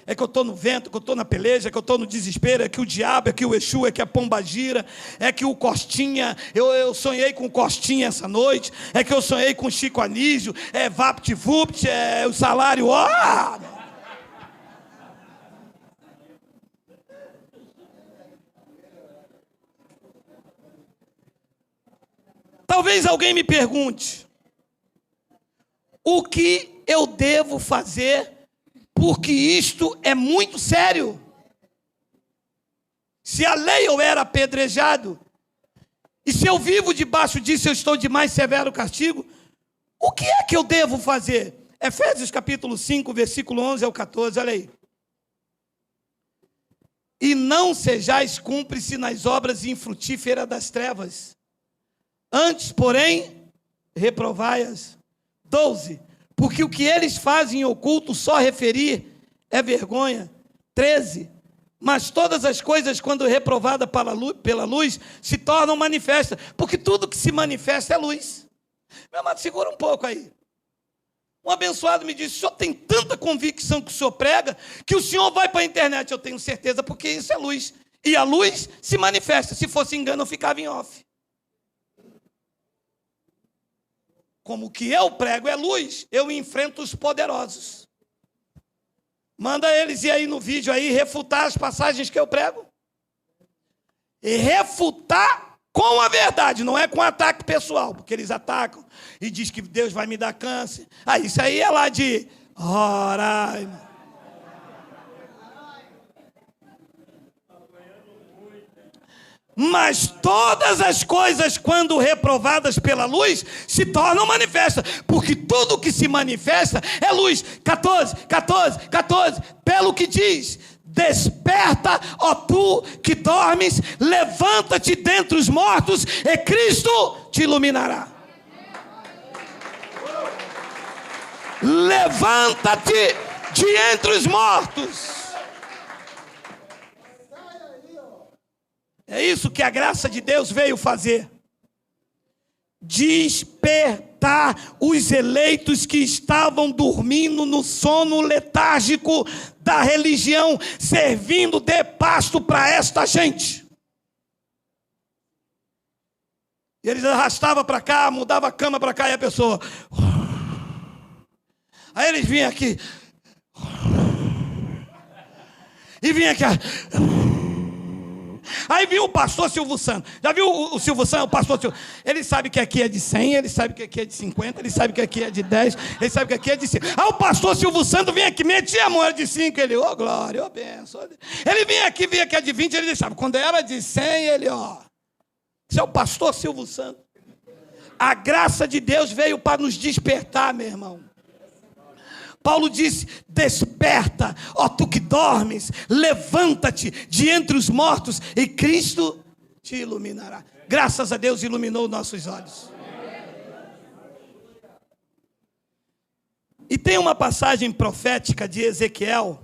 É que eu estou no vento, que eu estou na peleja, que eu estou no desespero, é que o diabo, é que o Exu, é que a pombagira, é que o Costinha, eu sonhei com o Costinha essa noite, é que eu sonhei com o Chico Anísio, é VaptVupt, é o salário, Talvez alguém me pergunte, o que eu devo fazer, porque isto é muito sério? Se a lei eu era apedrejado, e se eu vivo debaixo disso, eu estou de mais severo castigo, o que é que eu devo fazer? Efésios capítulo 5, versículo 11 ao 14, olha aí. E não sejais cúmplice nas obras infrutíferas das trevas, antes, porém, reprovai-as. 12. Porque o que eles fazem em oculto, só referir, é vergonha. 13. Mas todas as coisas, quando reprovadas pela luz, se tornam manifestas. Porque tudo que se manifesta é luz. Meu amado, segura um pouco aí. Um abençoado me disse, o senhor tem tanta convicção que o senhor prega, que o senhor vai para a internet. Eu tenho certeza, porque isso é luz. E a luz se manifesta. Se fosse engano, eu ficava em off. Como o que eu prego é luz, eu enfrento os poderosos. Manda eles ir aí no vídeo aí, refutar as passagens que eu prego. E refutar com a verdade, não é com ataque pessoal, porque eles atacam e diz que Deus vai me dar câncer. Isso aí é lá de Roraima. Mas todas as coisas, quando reprovadas pela luz, se tornam manifestas, porque tudo que se manifesta é luz. 14, pelo que diz, desperta, ó tu que dormes, levanta-te dentre os mortos, e Cristo te iluminará. Levanta-te de entre os mortos. É isso que a graça de Deus veio fazer. Despertar os eleitos que estavam dormindo no sono letárgico da religião, servindo de pasto para esta gente. E eles arrastavam para cá, mudavam a cama para cá e a pessoa... Aí eles vinham aqui... E vinha aqui... Aí viu o pastor Silvio Santos. Já viu o Silvio Santos, o pastor Silvio? Ele sabe que aqui é de 100, ele sabe que aqui é de 50, ele sabe que aqui é de 10, ele sabe que aqui é de 5. Aí o pastor Silvio Santos vinha aqui, metia a moeda de 5, ele, glória, benção. Ele vinha aqui que é de 20, ele deixava. Quando era de 100, ele, Isso é o pastor Silvio Santos. A graça de Deus veio para nos despertar, meu irmão. Paulo disse, desperta, ó tu que dormes, levanta-te de entre os mortos e Cristo te iluminará. Graças a Deus iluminou nossos olhos. E tem uma passagem profética de Ezequiel,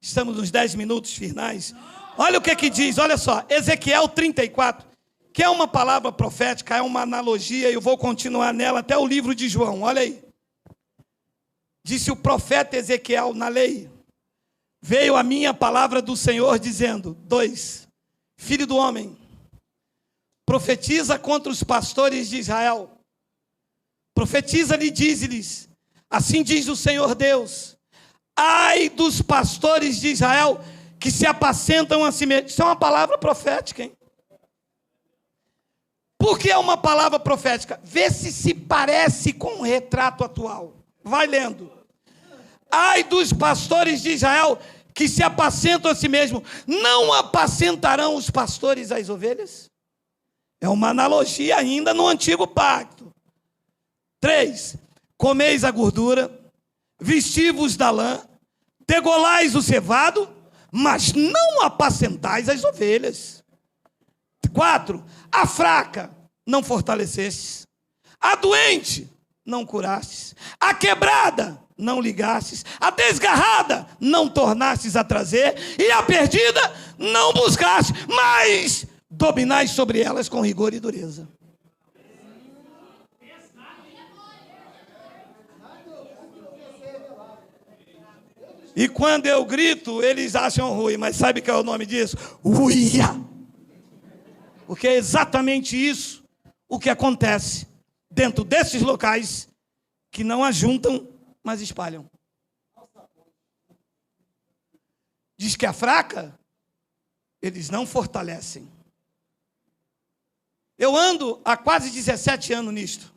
estamos nos 10 minutos finais. Olha o que diz, olha só, Ezequiel 34, que é uma palavra profética, é uma analogia, e eu vou continuar nela até o livro de João, olha aí. Disse o profeta Ezequiel na lei, veio a minha palavra do Senhor dizendo, 2, filho do homem, profetiza contra os pastores de Israel, profetiza-lhe, dize-lhes, assim diz o Senhor Deus, ai dos pastores de Israel, que se apacentam a si mesmos. Isso é uma palavra profética, hein? Por que é uma palavra profética? Vê se parece com o retrato atual. Vai lendo. Ai dos pastores de Israel, que se apacentam a si mesmos, não apacentarão os pastores as ovelhas? É uma analogia ainda no antigo pacto. 3, comeis a gordura, Vesti-vos da lã, degolais o cevado, mas não apacentais as ovelhas. 4, a fraca não fortalecestes, a doente não curastes, a quebrada não ligastes, a desgarrada não tornastes a trazer, e a perdida não buscaste, mas dominais sobre elas com rigor e dureza. E quando eu grito, eles acham ruim, mas sabe qual é o nome disso? Uia! Porque é exatamente isso o que acontece dentro desses locais que não ajuntam, mas espalham. Diz que a fraca, eles não fortalecem. Eu ando há quase 17 anos nisto.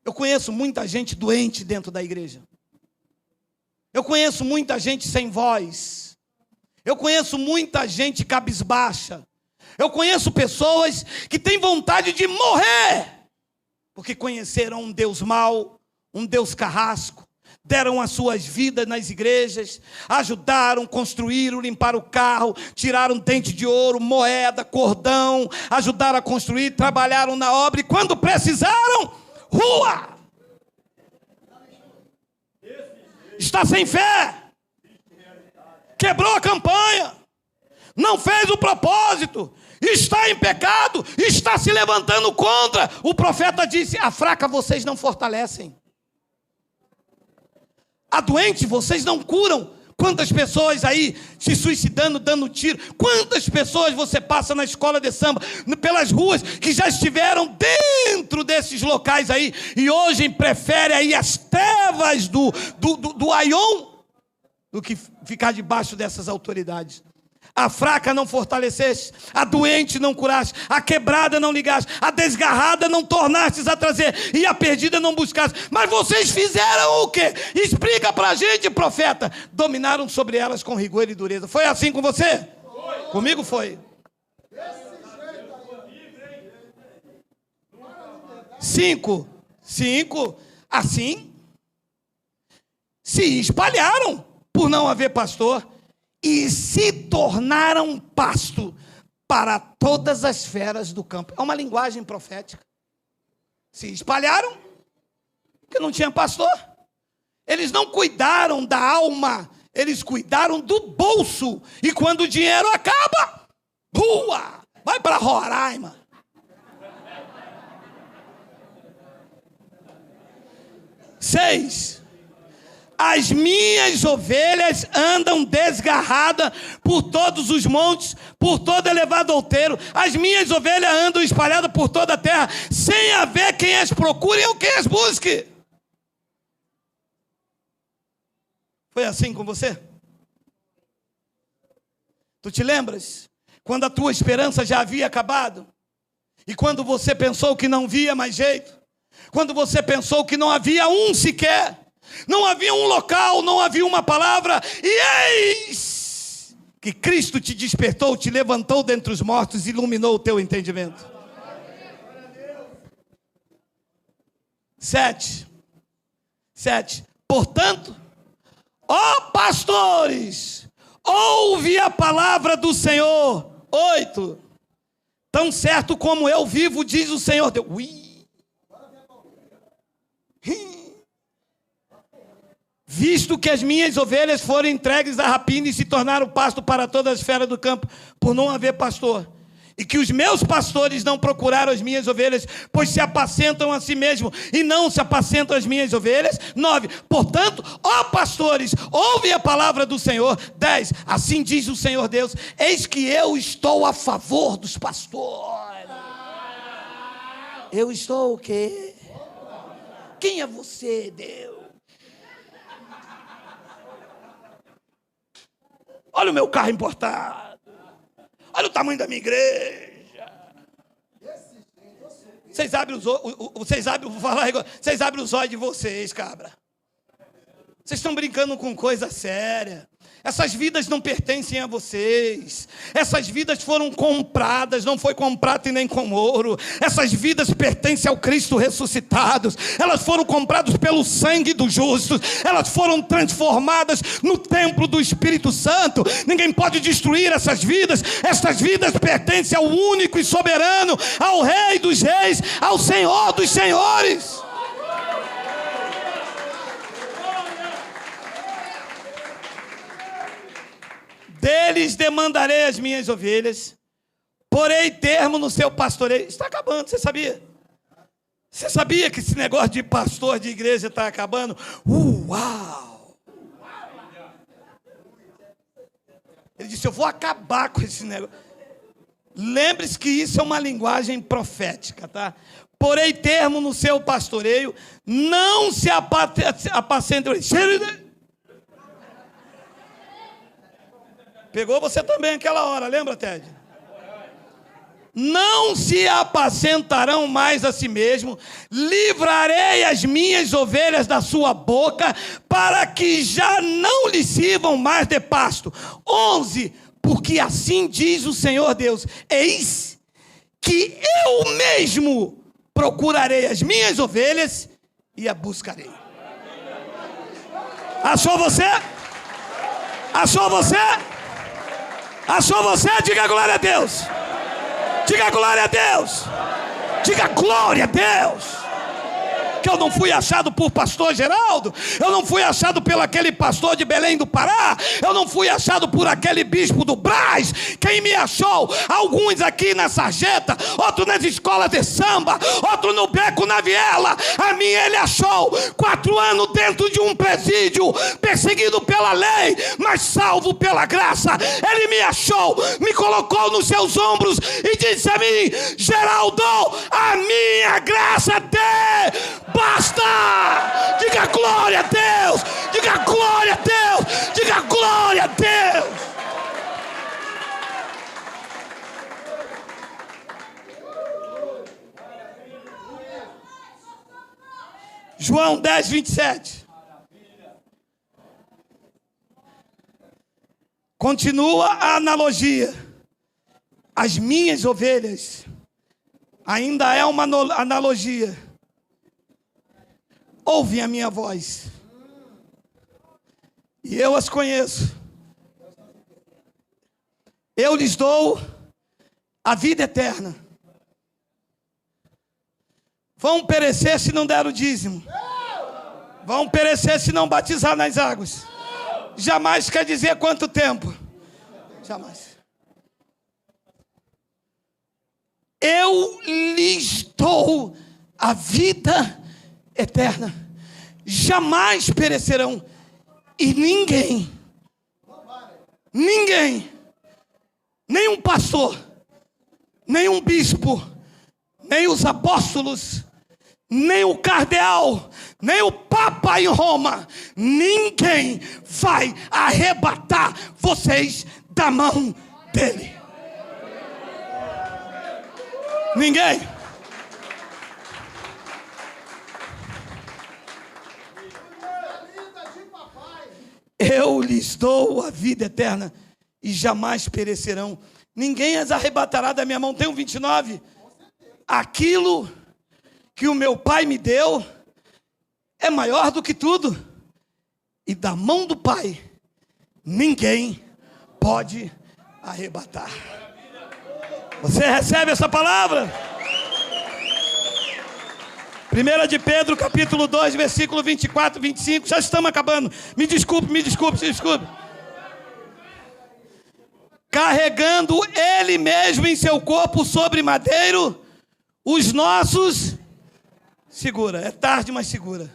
Eu conheço muita gente doente dentro da igreja. Eu conheço muita gente sem voz. Eu conheço muita gente cabisbaixa. Eu conheço pessoas que têm vontade de morrer, porque conheceram um Deus mau, um Deus carrasco, deram as suas vidas nas igrejas, ajudaram, construíram, limparam o carro, tiraram dente de ouro, moeda, cordão, ajudaram a construir, trabalharam na obra, e quando precisaram, rua! Está sem fé, quebrou a campanha, não fez o propósito, está em pecado, está se levantando contra. O profeta disse: a fraca vocês não fortalecem, a doente vocês não curam. Quantas pessoas aí se suicidando, dando tiro? Quantas pessoas você passa na escola de samba, pelas ruas, que já estiveram dentro desses locais aí, e hoje preferem aí as trevas do Aion, do que ficar debaixo dessas autoridades. A fraca não fortaleceste, a doente não curaste, a quebrada não ligaste, a desgarrada não tornastes a trazer, e a perdida não buscaste. Mas vocês fizeram o quê? Explica pra gente, profeta. Dominaram sobre elas com rigor e dureza. Foi assim com você? Foi. Comigo foi. 5. Assim se espalharam por não haver pastor, e se tornaram pasto para todas as feras do campo. É uma linguagem profética. Se espalharam, porque não tinha pastor. Eles não cuidaram da alma, eles cuidaram do bolso. E quando o dinheiro acaba, rua, vai para Roraima. Seis. As minhas ovelhas andam desgarradas por todos os montes, por todo elevado outeiro. As minhas ovelhas andam espalhadas por toda a terra, sem haver quem as procure ou quem as busque. Foi assim com você? Tu te lembras? Quando a tua esperança já havia acabado? E quando você pensou que não via mais jeito? Quando você pensou que não havia um sequer? Não havia um local, não havia uma palavra, e eis que Cristo te despertou, te levantou dentre os mortos, iluminou o teu entendimento. 7. Portanto, ó pastores, ouve a palavra do Senhor. 8. Tão certo como eu vivo, diz o Senhor Deus. Visto que as minhas ovelhas foram entregues à rapina e se tornaram pasto para todas as feras do campo, por não haver pastor, e que os meus pastores não procuraram as minhas ovelhas, pois se apacentam a si mesmos e não se apacentam as minhas ovelhas. 9. Portanto, ó pastores, ouve a palavra do Senhor. 10. Assim diz o Senhor Deus: eis que eu estou a favor dos pastores. Eu estou o quê? Quem é você, Deus? Olha o meu carro importado. Olha o tamanho da minha igreja. Vocês abrem os olhos, vocês abrem os olhos de vocês, cabra. Vocês estão brincando com coisa séria. Essas vidas não pertencem a vocês. Essas vidas foram compradas, não foi com prata e nem com ouro. Essas vidas pertencem ao Cristo ressuscitado. Elas foram compradas pelo sangue dos justos. Elas foram transformadas no templo do Espírito Santo. Ninguém pode destruir essas vidas. Essas vidas pertencem ao único e soberano, ao Rei dos Reis, ao Senhor dos Senhores. Deles demandarei as minhas ovelhas, porei termo no seu pastoreio. Está acabando, você sabia? Você sabia que esse negócio de pastor de igreja está acabando? Uau! Ele disse, eu vou acabar com esse negócio. Lembre-se que isso é uma linguagem profética, tá? Porei termo no seu pastoreio, não se apacenta. Pegou você também aquela hora, lembra, Ted? Não se apacentarão mais a si mesmo, livrarei as minhas ovelhas da sua boca, para que já não lhes sirvam mais de pasto. 11, porque assim diz o Senhor Deus, eis que eu mesmo procurarei as minhas ovelhas e a buscarei. Achou você? Achou você? Achou você? Diga glória a Deus. Diga glória a Deus. Diga glória a Deus. Que eu não fui achado por pastor Geraldo, eu não fui achado pelo aquele pastor de Belém do Pará, eu não fui achado por aquele bispo do Brás. Quem me achou? Alguns aqui na sarjeta, outro nas escolas de samba, outro no beco na viela. A mim ele achou 4 anos dentro de um presídio, perseguido pela lei, mas salvo pela graça. Ele me achou, me colocou nos seus ombros e disse a mim, Geraldo, a minha graça te basta! Diga glória a Deus! Diga glória a Deus! Diga glória a Deus! João 10, 27. Continua a analogia. As minhas ovelhas ainda é uma analogia. Ouvem a minha voz, e eu as conheço. Eu lhes dou a vida eterna. Vão perecer se não der o dízimo. Vão perecer se não batizar nas águas. Jamais quer dizer quanto tempo. Jamais. Eu lhes dou a vida eterna, jamais perecerão, e ninguém, nem um pastor, nem um bispo, nem os apóstolos, nem o cardeal, nem o papa em Roma, ninguém vai arrebatar vocês da mão dele. Ninguém. Eu lhes dou a vida eterna e jamais perecerão. Ninguém as arrebatará da minha mão. Tem um 29. Aquilo que o meu Pai me deu é maior do que tudo. E da mão do Pai, ninguém pode arrebatar. Você recebe essa palavra? 1 de Pedro, capítulo 2, versículo 24, 25. Já estamos acabando. Me desculpe. Carregando ele mesmo em seu corpo sobre madeiro os nossos... Segura, é tarde, mas segura.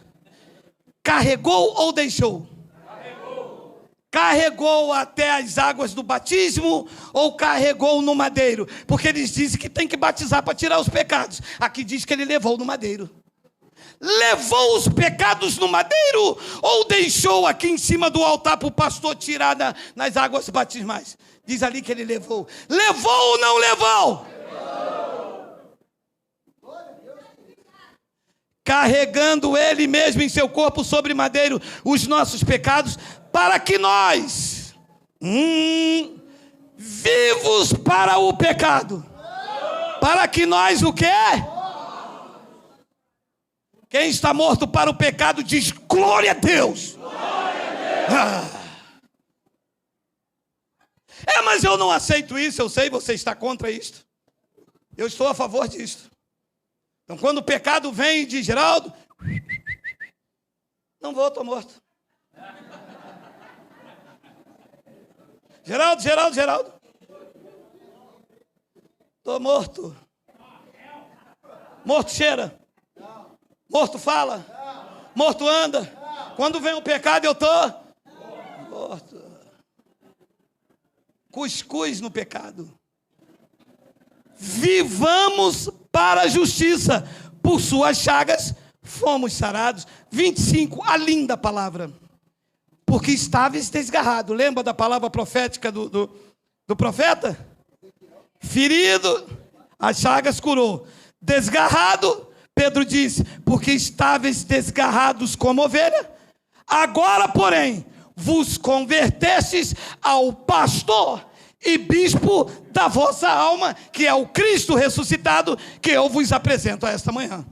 Carregou ou deixou? Carregou até as águas do batismo ou carregou no madeiro? Porque eles dizem que tem que batizar para tirar os pecados. Aqui diz que ele levou no madeiro. Levou os pecados no madeiro ou deixou aqui em cima do altar para o pastor tirar nas águas batismais? Diz ali que ele levou. Levou ou não levou? Carregando ele mesmo em seu corpo sobre madeiro os nossos pecados, para que nós Vivos para o pecado. Para que nós o quê? Quem está morto para o pecado diz glória a Deus. Glória a Deus. Mas eu não aceito isso. Eu sei, você está contra isto. Eu estou a favor disto. Então quando o pecado vem e diz, Geraldo, não vou, estou morto. Geraldo. Estou morto. Morto cheira. Morto fala. Morto anda. Quando vem o pecado eu estou morto. Cuscuz no pecado. Vivamos para a justiça. Por suas chagas fomos sarados. 25, a linda palavra. Porque estavas desgarrado. Lembra da palavra profética do profeta? Ferido, as chagas curou. Desgarrado, Pedro disse, porque estavas desgarrados como ovelha. Agora, porém, vos convertestes ao pastor e bispo da vossa alma, que é o Cristo ressuscitado, que eu vos apresento esta manhã.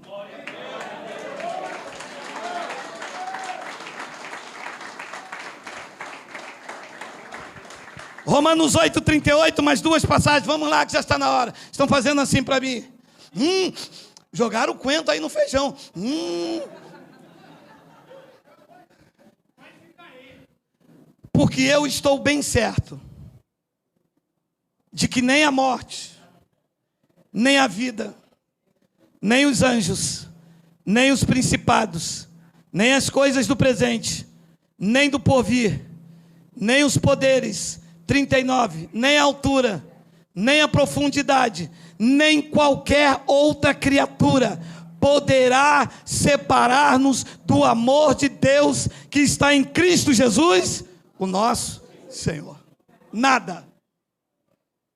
Romanos 8:38, mais duas passagens, vamos lá que já está na hora. Estão fazendo assim para mim. Jogaram o coentro aí no feijão. Porque eu estou bem certo de que nem a morte, nem a vida, nem os anjos, nem os principados, nem as coisas do presente, nem do porvir, nem os poderes, 39, nem a altura, nem a profundidade, nem qualquer outra criatura poderá separar-nos do amor de Deus que está em Cristo Jesus, o nosso Senhor. Nada.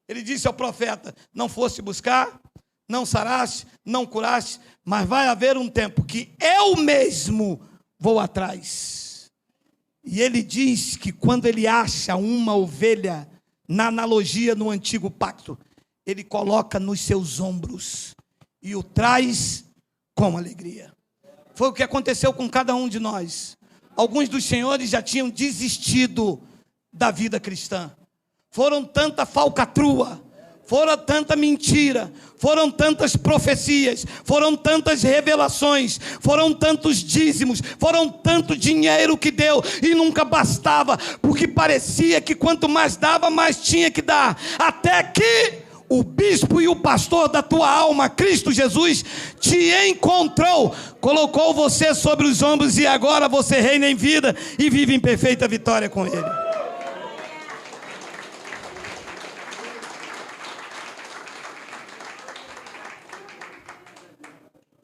Ele disse ao profeta, não foste buscar, não saraste, não curaste, mas vai haver um tempo que eu mesmo vou atrás. E ele diz que quando ele acha uma ovelha, na analogia no antigo pacto, ele coloca nos seus ombros e o traz com alegria. Foi o que aconteceu com cada um de nós. Alguns dos senhores já tinham desistido da vida cristã. Foram tanta falcatrua, foram tanta mentira, foram tantas profecias, foram tantas revelações, foram tantos dízimos, foram tanto dinheiro que deu e nunca bastava, porque parecia que quanto mais dava, mais tinha que dar, até que o bispo e o pastor da tua alma, Cristo Jesus, te encontrou, colocou você sobre os ombros e agora você reina em vida e vive em perfeita vitória com Ele.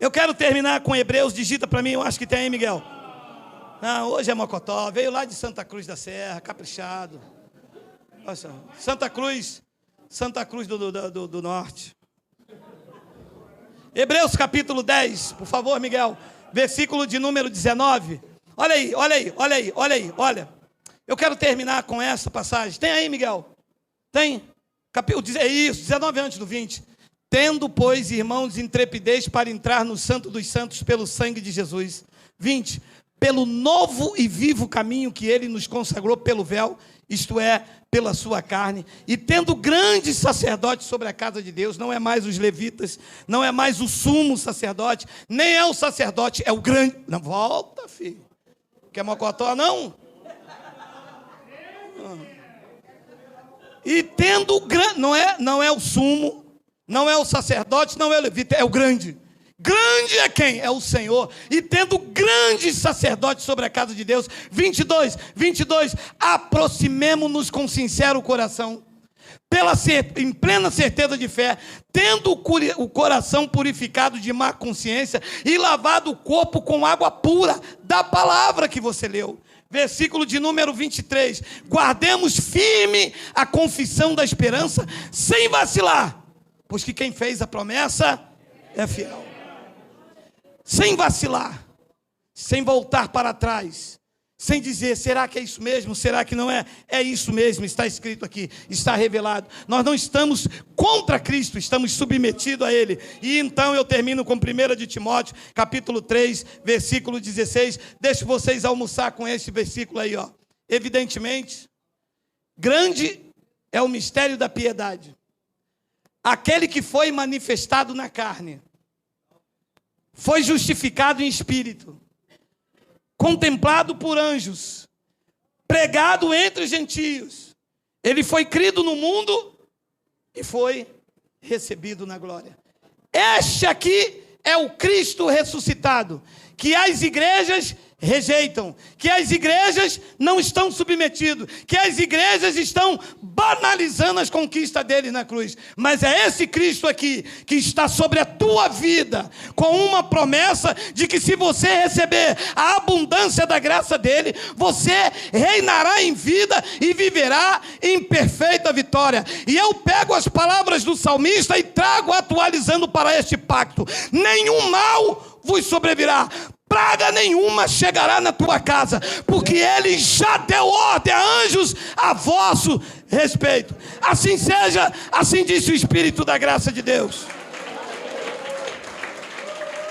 Eu quero terminar com Hebreus, digita para mim, eu acho que tem aí, Miguel. Não, hoje é mocotó, veio lá de Santa Cruz da Serra, caprichado. Nossa, Santa Cruz do Norte. Hebreus capítulo 10, por favor, Miguel, versículo de número 19. Olha. Eu quero terminar com essa passagem. Tem aí, Miguel? Tem? É isso, 19 antes do 20. Tendo, pois, irmãos, intrepidez para entrar no Santo dos Santos pelo sangue de Jesus. 20. Pelo novo e vivo caminho que ele nos consagrou pelo véu, isto é, pela sua carne, e tendo grande sacerdote sobre a casa de Deus, não é mais os levitas, não é mais o sumo sacerdote, nem é o sacerdote, é o grande. Não, volta, filho. Quer mocotó, não? E tendo grande, não é o sumo, não é o sacerdote, não é o levita, é o grande. Grande é quem? É o Senhor. E tendo grande sacerdote sobre a casa de Deus. 22, aproximemo-nos com sincero coração, em plena certeza de fé, tendo o coração purificado de má consciência e lavado o corpo com água pura da palavra que você leu. Versículo de número 23, guardemos firme a confissão da esperança, sem vacilar, pois que quem fez a promessa é fiel. Sem vacilar, sem voltar para trás, sem dizer, será que é isso mesmo? Será que não é? É isso mesmo, está escrito aqui, está revelado. Nós não estamos contra Cristo, estamos submetidos a Ele. E então eu termino com 1 de Timóteo, capítulo 3, versículo 16. Deixo vocês almoçar com esse versículo aí, ó. Evidentemente, grande é o mistério da piedade. Aquele que foi manifestado na carne, foi justificado em espírito, contemplado por anjos, pregado entre os gentios. Ele foi crido no mundo e foi recebido na glória. Este aqui é o Cristo ressuscitado, que as igrejas rejeitam, que as igrejas não estão submetidas, que as igrejas estão banalizando as conquistas dele na cruz. Mas é esse Cristo aqui que está sobre a tua vida, com uma promessa de que se você receber a abundância da graça dele, você reinará em vida e viverá em perfeita vitória. E eu pego as palavras do salmista e trago atualizando para este pacto: nenhum mal vos sobrevirá, praga nenhuma chegará na tua casa, porque ele já deu ordem a anjos a vosso respeito. Assim seja, assim disse o Espírito da graça de Deus.